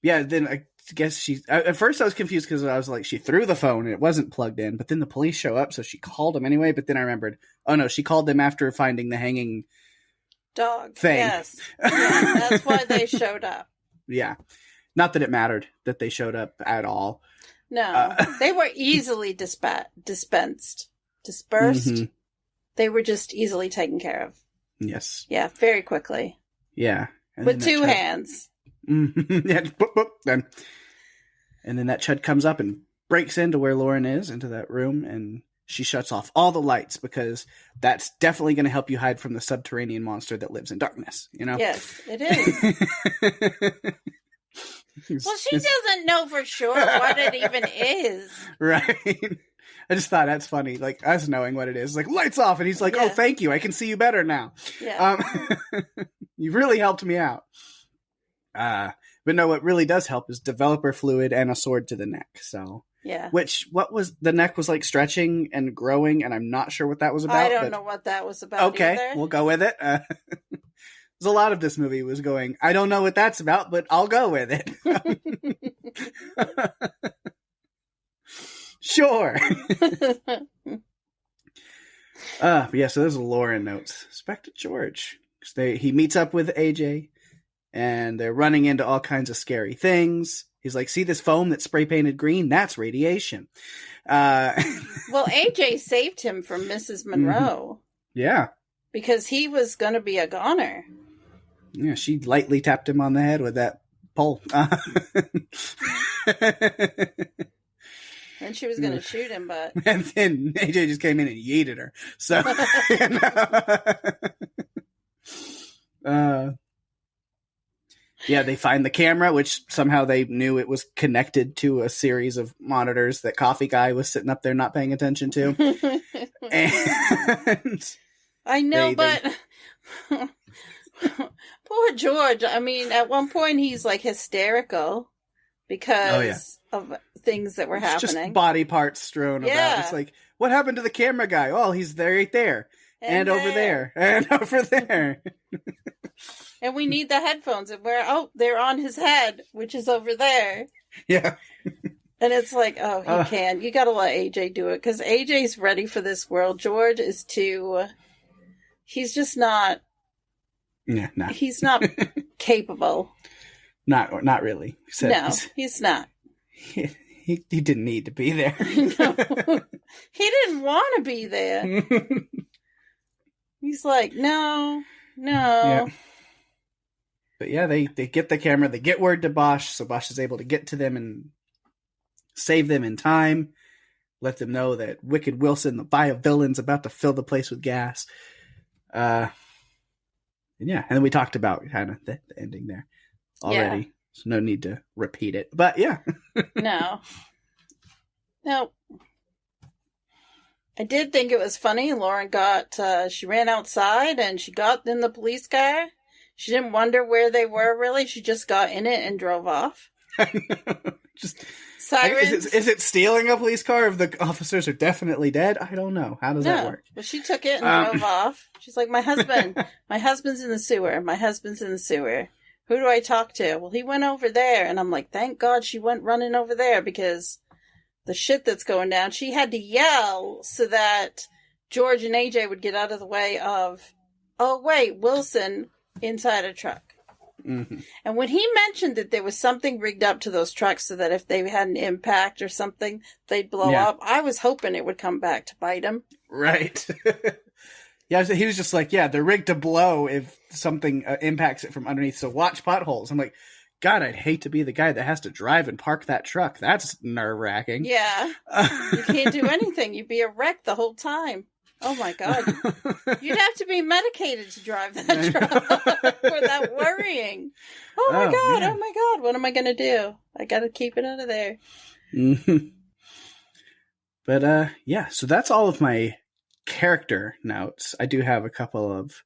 then I guess she... At first I was confused because I was like, she threw the phone and it wasn't plugged in, but then the police show up, so she called them anyway, but then I remembered, oh no, she called them after finding the hanging... dog thing. Yes. Yeah, that's why they showed up. Yeah. Not that it mattered that they showed up at all. No, they were easily dispersed. Mm-hmm. They were just easily taken care of. Yes. Yeah, very quickly. Yeah. And with two hands. Yeah, boop, boop, then. And then that C.H.U.D comes up and breaks into where Lauren is, into that room, and she shuts off all the lights because that's definitely going to help you hide from the subterranean monster that lives in darkness, you know? Yes, it is. Well, she doesn't know for sure what it even is. Right. I just thought that's funny. Like, us knowing what it is. Like, lights off. And he's like, oh, thank you. I can see you better now. Yeah. You really helped me out. But no, what really does help is developer fluid and a sword to the neck. So, yeah. The neck was like stretching and growing, and I'm not sure what that was about. I don't know what that was about. Okay, either. We'll go with it. There's a lot of this movie was going, I don't know what that's about, but I'll go with it. Sure. Yeah, so there's Lauren notes. Back to George. He meets up with AJ, and they're running into all kinds of scary things. He's like, see this foam that's spray painted green? That's radiation. Well, AJ saved him from Mrs. Monroe. Yeah. Because he was going to be a goner. Yeah, she lightly tapped him on the head with that pole. And she was going to shoot him, but... And then AJ just came in and yeeted her. So... yeah, they find the camera, which somehow they knew it was connected to a series of monitors that Coffee Guy was sitting up there not paying attention to. And... I know, but... Poor George. I mean, at one point he's like hysterical because of things that were happening. Just body parts strewn about. It's like, what happened to the camera guy? Oh, he's there, right there. And over there. And over there. And we need the headphones. And they're on his head, which is over there. Yeah. And it's like, he can't. You got to let AJ do it. Because AJ's ready for this world. George is too... He's just not... Yeah, no. He's not capable. Not really. He's not. He didn't need to be there. No. He didn't want to be there. He's like, no. Yeah. But yeah, they get the camera, they get word to Bosch, so Bosch is able to get to them and save them in time, let them know that Wicked Wilson, the vile villain's about to fill the place with gas. And then we talked about kind of the ending there already, so no need to repeat it. But yeah. No. I did think it was funny. Lauren she ran outside and she got in the police car. She didn't wonder where they were, really. She just got in it and drove off. Just sirens. Is it stealing a police car if the officers are definitely dead? I don't know. How does that work? Well, she took it and drove off. She's like, my husband's in the sewer. My husband's in the sewer. Who do I talk to? Well, he went over there. And I'm like, thank God she went running over there because the shit that's going down, she had to yell so that George and AJ would get out of the way of, Wilson inside a truck. Mm-hmm. And when he mentioned that there was something rigged up to those trucks so that if they had an impact or something, they'd blow up, I was hoping it would come back to bite him. Right. Yeah, he was just like, they're rigged to blow if something impacts it from underneath, so watch potholes. I'm like, God, I'd hate to be the guy that has to drive and park that truck. That's nerve-wracking. Yeah. You can't do anything. You'd be a wreck the whole time. Oh, my God. You'd have to be medicated to drive that truck without worrying. Oh, my God. What am I going to do? I got to keep it out of there. Mm-hmm. But, so that's all of my character notes. I do have a couple of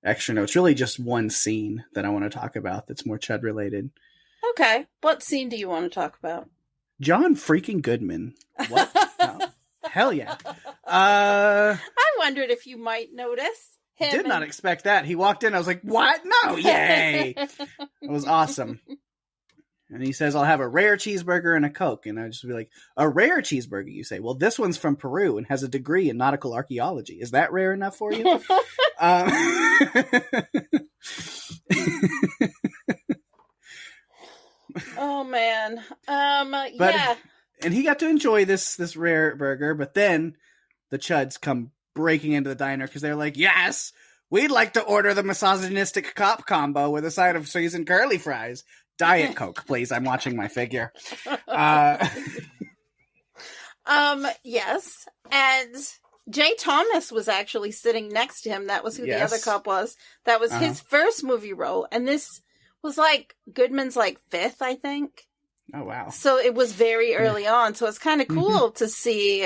extra notes. Really just one scene that I want to talk about that's more C.H.U.D related. Okay. What scene do you want to talk about? John freaking Goodman. What? Oh, hell yeah. I wondered if you might notice him. Did not expect that. He walked in. I was like, what? No. Yay. It was awesome. And he says, I'll have a rare cheeseburger and a Coke. And I just be like, a rare cheeseburger, you say? Well, this one's from Peru and has a degree in nautical archaeology. Is that rare enough for you? Oh, man. And he got to enjoy this rare burger, but then the Chuds come breaking into the diner because they're like, yes, we'd like to order the misogynistic cop combo with a side of cheese and curly fries. Diet Coke, please. I'm watching my figure. Yes. And Jay Thomas was actually sitting next to him. That was who the other cop was. That was his first movie role. And this was like Goodman's fifth, I think. Oh, wow. So it was very early on. So it's kind of cool to see,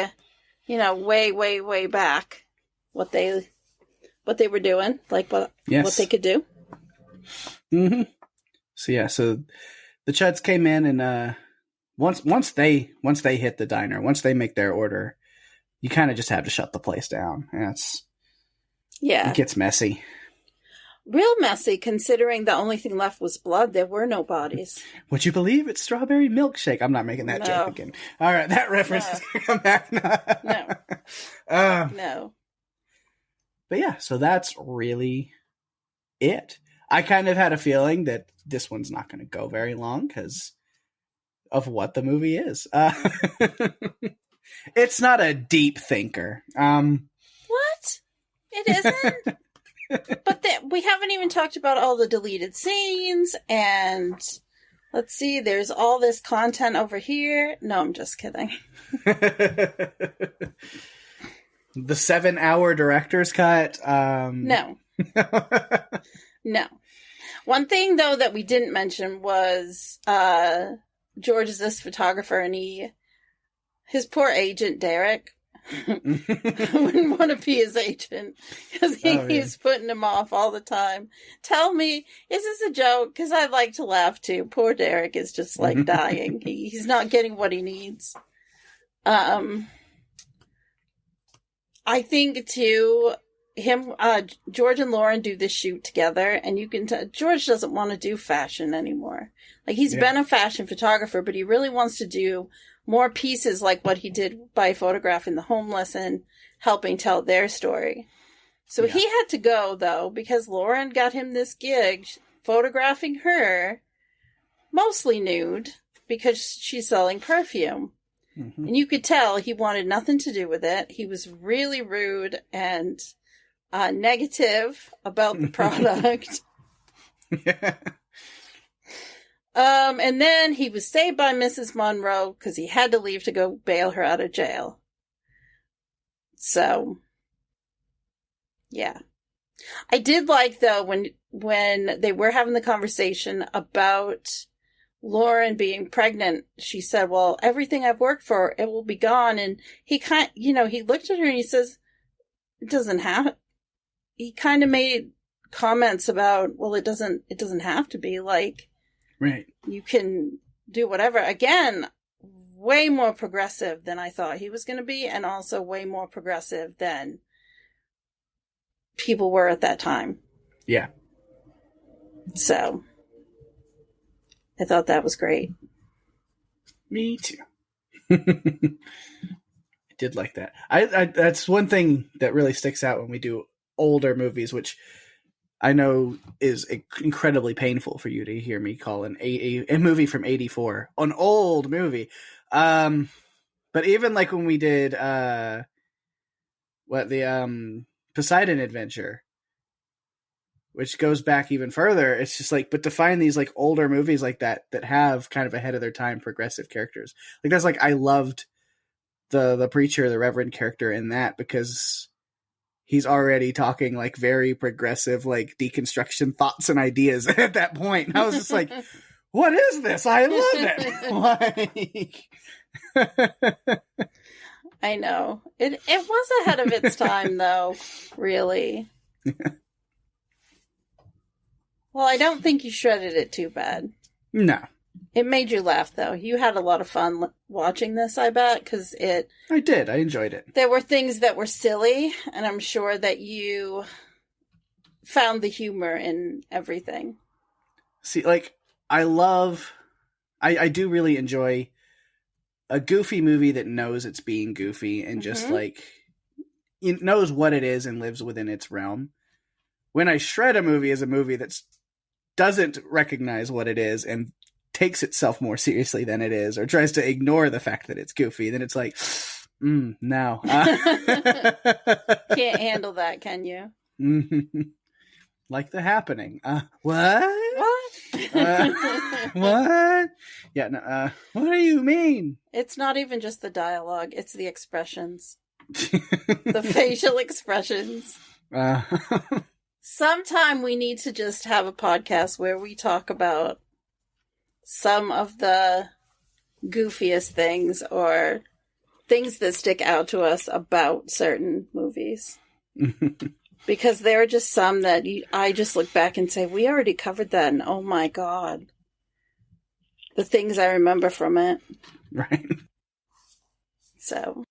way, way, way back what they were doing, what they could do. Mm-hmm. So the Chuds came in and once they hit the diner, once they make their order, you kind of just have to shut the place down. It gets messy. Real messy, considering the only thing left was blood. There were no bodies. Would you believe it's strawberry milkshake? I'm not making that joke again. All right, that reference is going to come back. No. But yeah, so that's really it. I kind of had a feeling that this one's not going to go very long because of what the movie is. It's not a deep thinker. What? It isn't? But we haven't even talked about all the deleted scenes, and let's see, there's all this content over here. No, I'm just kidding. The 7-hour director's cut. No. No. One thing, though, that we didn't mention was George is this photographer, and his poor agent, Derek, I wouldn't want to be his agent because he's putting him off all the time. Tell me, is this a joke? Because I'd like to laugh too. Poor Derek is just like dying. He's not getting what he needs. I think too, George and Lauren do this shoot together, and you can tell George doesn't want to do fashion anymore. Like, he's been a fashion photographer, but he really wants to do more pieces like what he did by photographing the homeless and helping tell their story. So he had to go, though, because Lauren got him this gig photographing her, mostly nude, because she's selling perfume. Mm-hmm. And you could tell he wanted nothing to do with it. He was really rude and negative about the product. Yeah. And then he was saved by Mrs. Monroe because he had to leave to go bail her out of jail. So, yeah. I did like, though, when they were having the conversation about Lauren being pregnant, she said, well, everything I've worked for, it will be gone. And he he looked at her and he says, it doesn't have, he kind of made comments about, well, it doesn't have to be, like, right. You can do whatever. Again, way more progressive than I thought he was going to be, and also way more progressive than people were at that time. Yeah. So, I thought that was great. Me too. I did like that. I that's one thing that really sticks out when we do older movies, which I know is incredibly painful for you to hear me call a movie from 84 an old movie. But even like when we did Poseidon Adventure, which goes back even further, it's just like, but to find these like older movies like that have kind of ahead of their time progressive characters. Like that's like, I loved the preacher, the Reverend character in that, because he's already talking like very progressive, like deconstruction thoughts and ideas at that point. And I was just like, what is this? I love it. Like, I know. It was ahead of its time though, really. Well, I don't think you shredded it too bad. No. It made you laugh, though. You had a lot of fun watching this, I bet, because I did. I enjoyed it. There were things that were silly, and I'm sure that you found the humor in everything. See, like, I do really enjoy a goofy movie that knows it's being goofy and just, like, it knows what it is and lives within its realm. When I shred a movie as a movie that doesn't recognize what it is and takes itself more seriously than it is, or tries to ignore the fact that it's goofy, then it's like, no. Can't handle that, can you? Like The Happening. What? What? Yeah, no, what do you mean? It's not even just the dialogue, it's the expressions. The facial expressions. Sometime we need to just have a podcast where we talk about some of the goofiest things or things that stick out to us about certain movies. Because there are just some that I just look back and say, we already covered that, and oh my God. The things I remember from it. Right. So,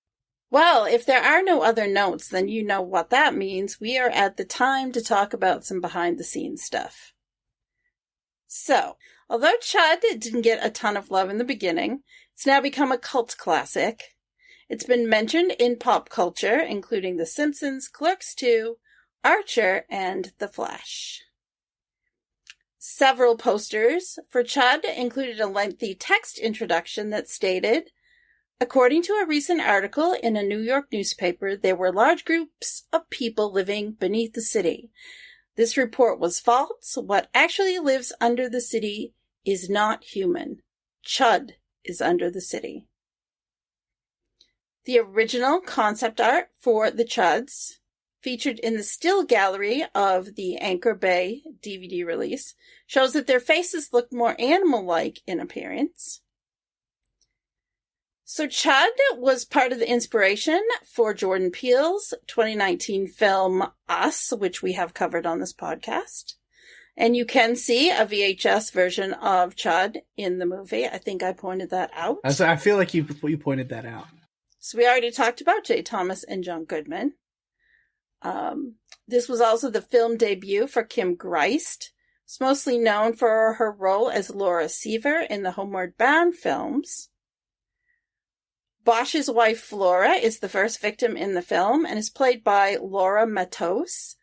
well, if there are no other notes, then you know what that means. We are at the time to talk about some behind-the-scenes stuff. So, although C.H.U.D didn't get a ton of love in the beginning, it's now become a cult classic. It's been mentioned in pop culture, including The Simpsons, Clerks 2, Archer, and The Flash. Several posters for C.H.U.D included a lengthy text introduction that stated, according to a recent article in a New York newspaper, there were large groups of people living beneath the city. This report was false. What actually lives under the city is not human. C.H.U.D is under the city. The original concept art for the C.H.U.Ds, featured in the still gallery of the Anchor Bay DVD release, shows that their faces look more animal-like in appearance. So C.H.U.D was part of the inspiration for Jordan Peele's 2019 film Us, which we have covered on this podcast. And you can see a VHS version of C.H.U.D in the movie. I think I pointed that out. I feel like you pointed that out. So we already talked about Jay Thomas and John Goodman. This was also the film debut for Kim Greist. She's mostly known for her role as Laura Seaver in the Homeward Bound films. Bosch's wife Flora is the first victim in the film and is played by Laura Matos,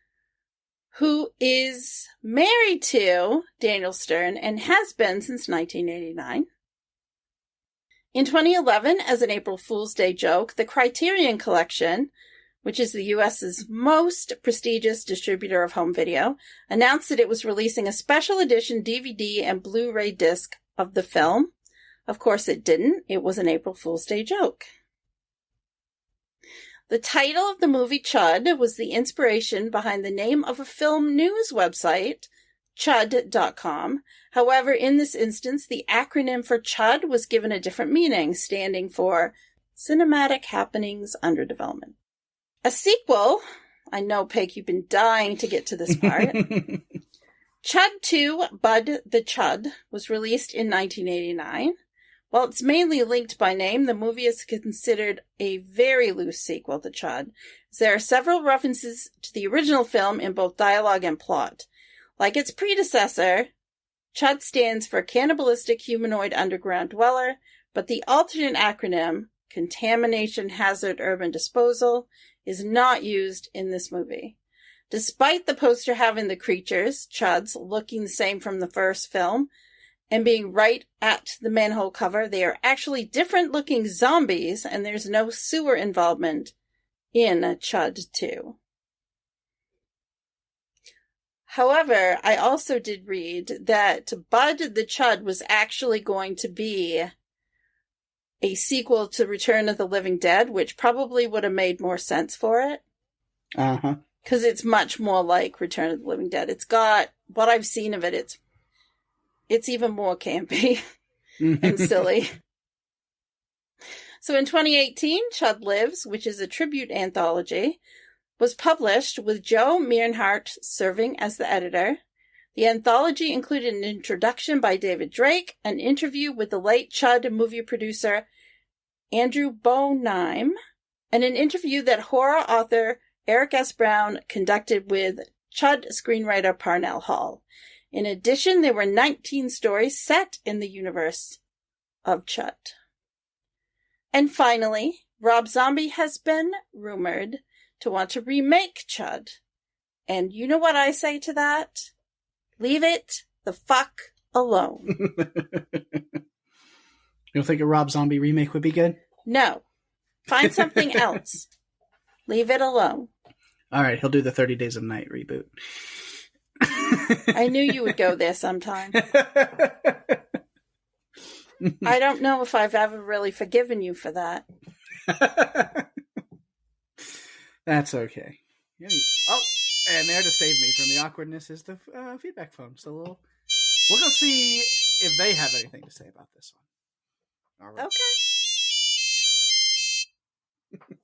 who is married to Daniel Stern and has been since 1989. In 2011, as an April Fool's Day joke, the Criterion Collection, which is the U.S.'s most prestigious distributor of home video, announced that it was releasing a special edition DVD and Blu-ray disc of the film. Of course it didn't. It was an April Fool's Day joke. The title of the movie C.H.U.D was the inspiration behind the name of a film news website, CHUD.com. However, in this instance, the acronym for C.H.U.D was given a different meaning, standing for Cinematic Happenings Under Development. A sequel, I know, Pake, you've been dying to get to this part. C.H.U.D 2, Bud the C.H.U.D, was released in 1989. While it's mainly linked by name, the movie is considered a very loose sequel to C.H.U.D, as there are several references to the original film in both dialogue and plot. Like its predecessor, C.H.U.D stands for Cannibalistic Humanoid Underground Dweller, but the alternate acronym, Contamination Hazard Urban Disposal, is not used in this movie. Despite the poster having the creatures, C.H.U.Ds, looking the same from the first film, and being right at the manhole cover, they are actually different-looking zombies, and there's no sewer involvement in C.H.U.D 2. However, I also did read that Bud the C.H.U.D was actually going to be a sequel to Return of the Living Dead, which probably would have made more sense for it. Uh-huh. Because it's much more like Return of the Living Dead. It's got, what I've seen of it, it's even more campy and silly. So in 2018, C.H.U.D Lives, which is a tribute anthology, was published with Joe Mearnhart serving as the editor. The anthology included an introduction by David Drake, an interview with the late C.H.U.D movie producer Andrew Bonheim, and an interview that horror author Eric S. Brown conducted with C.H.U.D screenwriter Parnell Hall. In addition, there were 19 stories set in the universe of C.H.U.D. And finally, Rob Zombie has been rumored to want to remake C.H.U.D. And you know what I say to that? Leave it the fuck alone. You don't think a Rob Zombie remake would be good? No. Find something else. Leave it alone. All right, he'll do the 30 Days of Night reboot. I knew you would go there sometime. I don't know if I've ever really forgiven you for that. That's okay. Oh, and there to save me from the awkwardness is the feedback phone. So we'll go see if they have anything to say about this one. All right. Okay.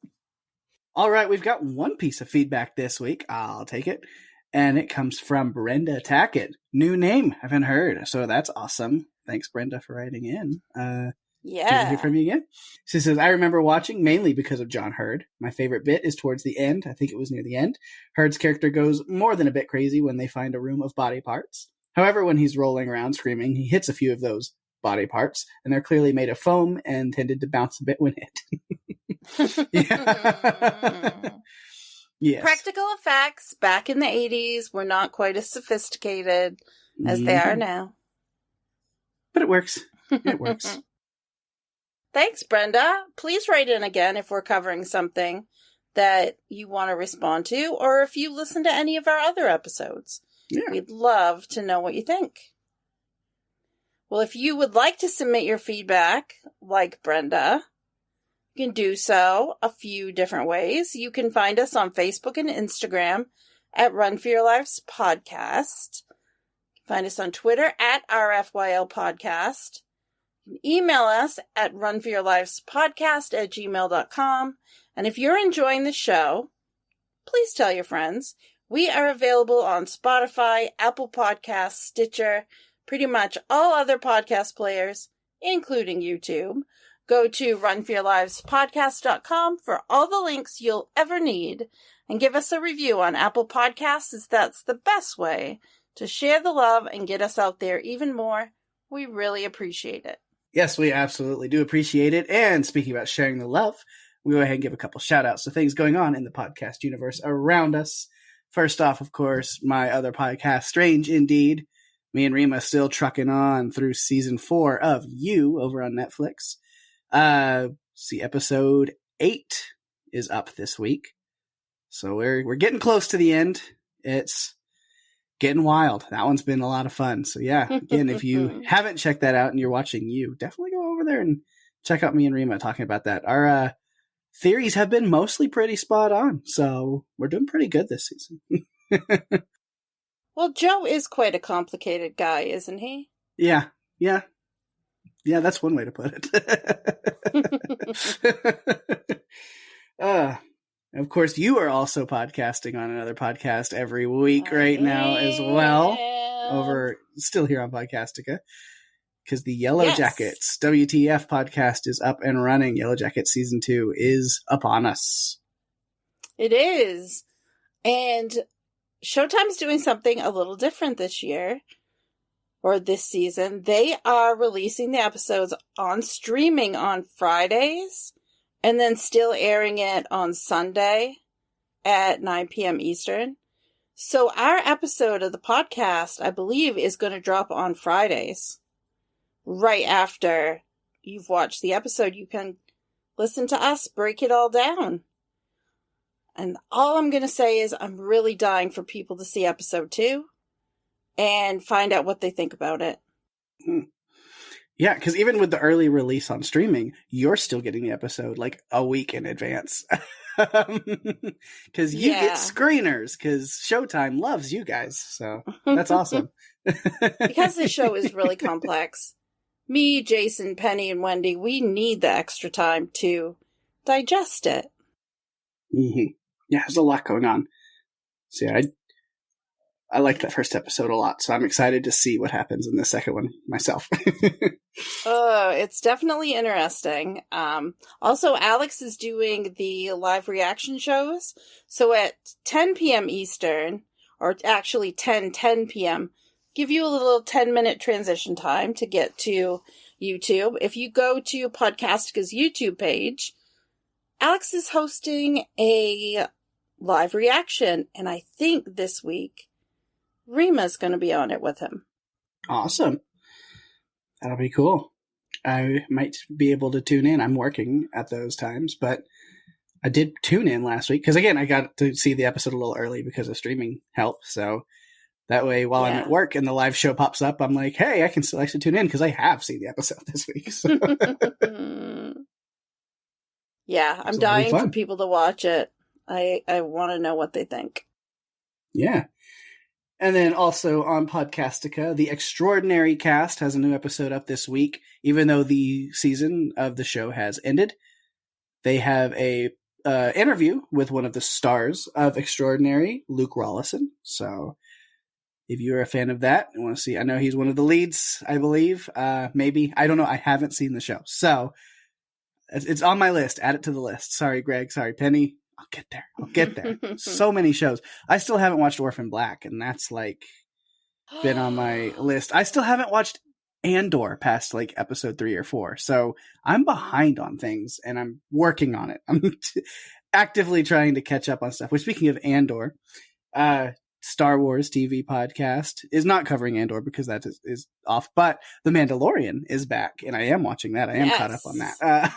All right, we've got one piece of feedback this week. I'll take it. And it comes from Brenda Tackett. New name, haven't heard. So that's awesome. Thanks, Brenda, for writing in. Yeah. Good to hear from you again. She says, I remember watching mainly because of John Hurd. My favorite bit is towards the end. I think it was near the end. Hurd's character goes more than a bit crazy when they find a room of body parts. However, when he's rolling around screaming, he hits a few of those body parts, and they're clearly made of foam and tended to bounce a bit when hit. Yes. Practical effects back in the 80s were not quite as sophisticated as they are now. But it works. It works. Thanks, Brenda. Please write in again if we're covering something that you want to respond to, or if you listen to any of our other episodes. Yeah. We'd love to know what you think. Well, if you would like to submit your feedback, like Brenda, you can do so a few different ways. You can find us on Facebook and Instagram at Run for Your Lives Podcast. You can find us on Twitter at RFYL Podcast. You can email us at runforyourlivespodcast@gmail.com. And if you're enjoying the show, please tell your friends. We are available on Spotify, Apple Podcasts, Stitcher, pretty much all other podcast players, including YouTube. Go to runforyourlivespodcast.com for all the links you'll ever need, and give us a review on Apple Podcasts, as that's the best way to share the love and get us out there even more. We really appreciate it. Yes, we absolutely do appreciate it. And speaking about sharing the love, we go ahead and give a couple shout outs to things going on in the podcast universe around us. First off, of course, my other podcast, Strange Indeed. Me and Rima still trucking on through season 4 of You over on Netflix. See, episode 8 is up this week. So we're getting close to the end. It's getting wild. That one's been a lot of fun. So yeah, again, if you haven't checked that out and you're watching You, definitely go over there and check out me and Rima talking about that. Our theories have been mostly pretty spot on, so we're doing pretty good this season. Well, Joe is quite a complicated guy, isn't he? Yeah, that's one way to put it. Of course, you are also podcasting on another podcast every week now as well. Still here on Podcastica. Because the Yellow Jackets WTF podcast is up and running. Yellow Jackets season 2 is upon us. It is. And Showtime's doing something a little different this year, or this season. They are releasing the episodes on streaming on Fridays, and then still airing it on Sunday at 9 p.m. Eastern. So our episode of the podcast, I believe, is going to drop on Fridays. Right after you've watched the episode, you can listen to us break it all down. And all I'm going to say is I'm really dying for people to see episode 2 and find out what they think about it. Yeah, because even with the early release on streaming, you're still getting the episode like a week in advance. Because you get screeners, because Showtime loves you guys. So that's awesome. Because this show is really complex. Me, Jason, Penny, and Wendy, we need the extra time to digest it. Mm-hmm. Yeah, there's a lot going on. So yeah, I liked that first episode a lot, so I'm excited to see what happens in the second one myself. It's definitely interesting. Also, Alex is doing the live reaction shows. So at 10 p.m. Eastern, or actually 10 p.m., give you a little 10-minute transition time to get to YouTube. If you go to Podcastica's YouTube page, Alex is hosting a live reaction, and I think this week Rima's going to be on it with him. Awesome. That'll be cool. I might be able to tune in. I'm working at those times, but I did tune in last week because, again, I got to see the episode a little early because of streaming help. So that way, while I'm at work and the live show pops up, I'm like, hey, I can still actually tune in because I have seen the episode this week. So. Yeah, I'm dying for people to watch it. I want to know what they think. Yeah. And then also on Podcastica, the Extraordinary Cast has a new episode up this week. Even though the season of the show has ended, they have a interview with one of the stars of Extraordinary, Luke Rawlison. So if you're a fan of that and want to see, I know he's one of the leads, I believe. Maybe. I don't know. I haven't seen the show. So it's on my list. Add it to the list. Sorry, Greg. Sorry, Penny. I'll get there. So many shows. I still haven't watched Orphan Black, and that's like been on my list. I still haven't watched Andor past like episode 3 or 4. So I'm behind on things, and I'm working on it. I'm actively trying to catch up on stuff. Which, speaking of Andor, Star Wars TV podcast is not covering Andor because that is off, but The Mandalorian is back, and I am watching that. I am caught up on that.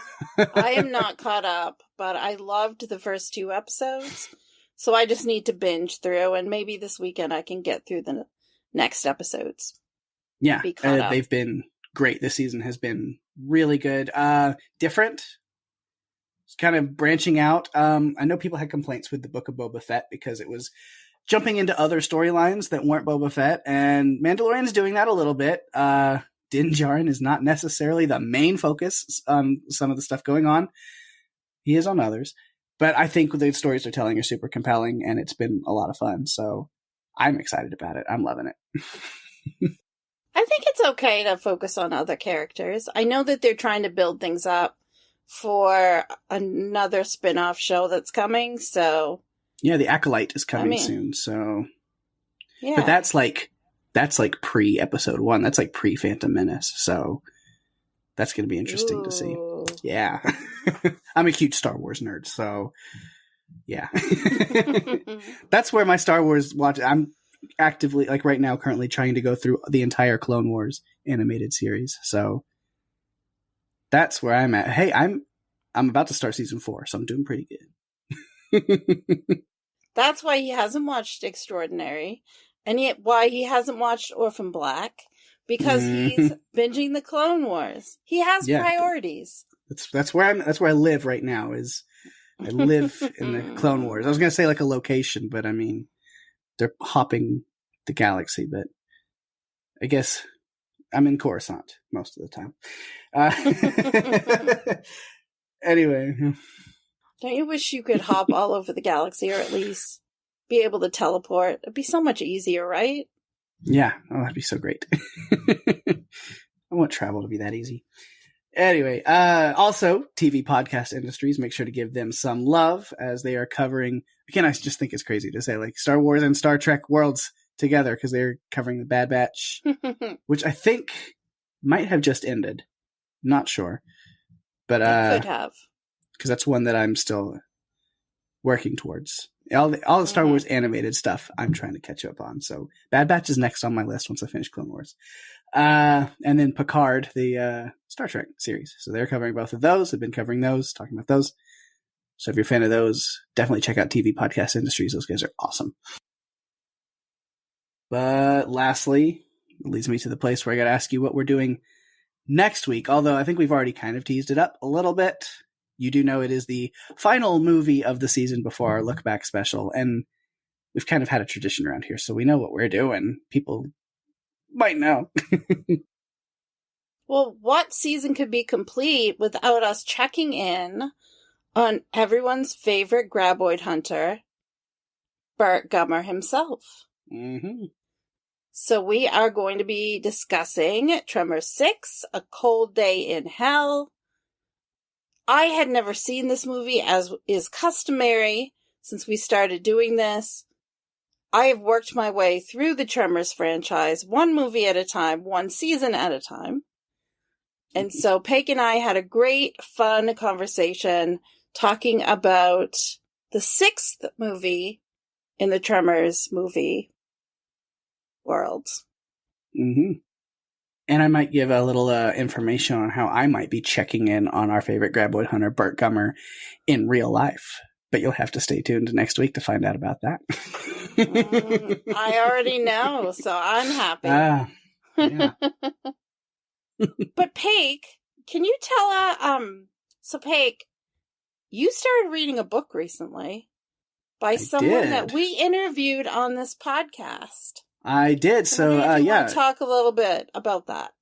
I am not caught up, but I loved the first 2 episodes, so I just need to binge through, and maybe this weekend I can get through the next episodes. Yeah, they've been great. This season has been really good. Different. It's kind of branching out. I know people had complaints with the Book of Boba Fett because it was jumping into other storylines that weren't Boba Fett, and Mandalorian's doing that a little bit. Din Djarin is not necessarily the main focus on some of the stuff going on. He is on others. But I think the stories they're telling are super compelling, and it's been a lot of fun. So I'm excited about it. I'm loving it. I think it's okay to focus on other characters. I know that they're trying to build things up for another spin-off show that's coming, so... Yeah, The Acolyte is coming soon, so... Yeah. But that's like pre-episode 1. That's like pre-Phantom Menace, so that's going to be interesting to see. Yeah. I'm a huge Star Wars nerd, so yeah. That's where my Star Wars watch... I'm actively, like right now, currently trying to go through the entire Clone Wars animated series, so that's where I'm at. Hey, I'm about to start season 4, so I'm doing pretty good. That's why he hasn't watched Extraordinary, and yet why he hasn't watched Orphan Black, because he's binging the Clone Wars. He has priorities. That's where I live right now. I live in the Clone Wars. I was gonna say like a location, but I mean they're hopping the galaxy. But I guess I'm in Coruscant most of the time. Anyway, don't you wish you could hop all over the galaxy, or at least be able to teleport? It'd be so much easier, right? Yeah. Oh, that'd be so great. I want travel to be that easy. Anyway, also TV podcast industries, make sure to give them some love as they are covering, again, I just think it's crazy to say like Star Wars and Star Trek worlds together because they're covering the Bad Batch, which I think might have just ended. Not sure. But it could have. Because that's one that I'm still working towards. All the Star Wars animated stuff I'm trying to catch up on. So Bad Batch is next on my list once I finish Clone Wars. And then Picard, the Star Trek series. So they're covering both of those. They've been covering those, talking about those. So if you're a fan of those, definitely check out TV Podcast Industries. Those guys are awesome. But lastly, it leads me to the place where I got to ask you what we're doing next week. Although I think we've already kind of teased it up a little bit. You do know it is the final movie of the season before our look back special. And we've kind of had a tradition around here, so we know what we're doing. People might know. Well, what season could be complete without us checking in on everyone's favorite graboid hunter, Burt Gummer himself? Mm-hmm. So we are going to be discussing Tremors 6, A Cold Day in Hell. I had never seen this movie, as is customary since we started doing this. I have worked my way through the Tremors franchise, one movie at a time, one season at a time. And so Pake and I had a great, fun conversation talking about the 6th movie in the Tremors movie world. Mm-hmm. And I might give a little information on how I might be checking in on our favorite graboid hunter, Burt Gummer, in real life. But you'll have to stay tuned next week to find out about that. I already know, so I'm happy. Yeah. But Pake, can you tell so Pake, you started reading a book recently by someone that we interviewed on this podcast. I did. So want to talk a little bit about that.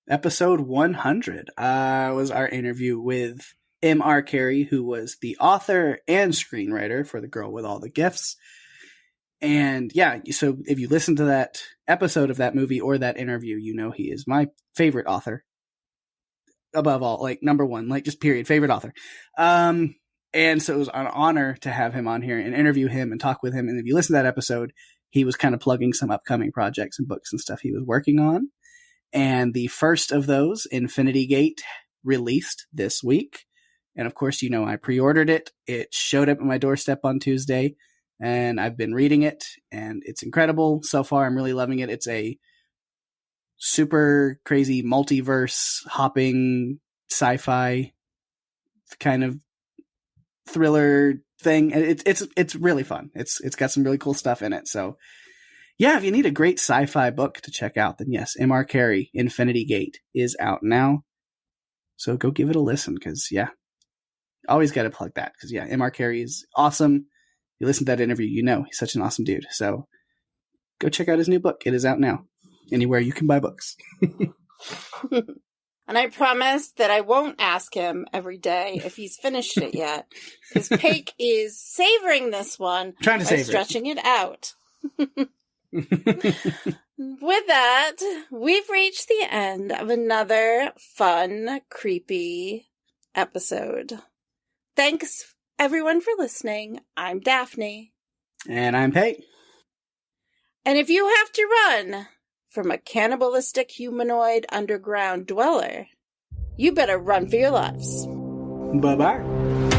Episode 100 was our interview with M.R. Carey, who was the author and screenwriter for The Girl with All the Gifts. And yeah, so if you listen to that episode of that movie or that interview, you know he is my favorite author. Above all, like number one, like just period, favorite author. And so it was an honor to have him on here and interview him and talk with him. And if you listen to that episode, he was kind of plugging some upcoming projects and books and stuff he was working on. And the first of those, Infinity Gate, released this week. And of course, you know, I pre-ordered it. It showed up at my doorstep on Tuesday. And I've been reading it, and it's incredible so far. I'm really loving it. It's a super crazy multiverse hopping sci-fi kind of thriller thing. It's really fun. It's got some really cool stuff in it. So yeah, if you need a great sci-fi book to check out, then yes, M.R. Carey, Infinity Gate is out now. So go give it a listen, because yeah, always got to plug that, because yeah, M.R. Carey is awesome. You listen to that interview, you know he's such an awesome dude. So go check out his new book. It is out now. Anywhere you can buy books. And I promise that I won't ask him every day if he's finished it yet. Because Pake is savoring this one Trying to by savor stretching it out. With that, we've reached the end of another fun, creepy episode. Thanks, everyone, for listening. I'm Daphne. And I'm Pate. And if you have to run from a cannibalistic humanoid underground dweller, you better run for your lives. Bye-bye.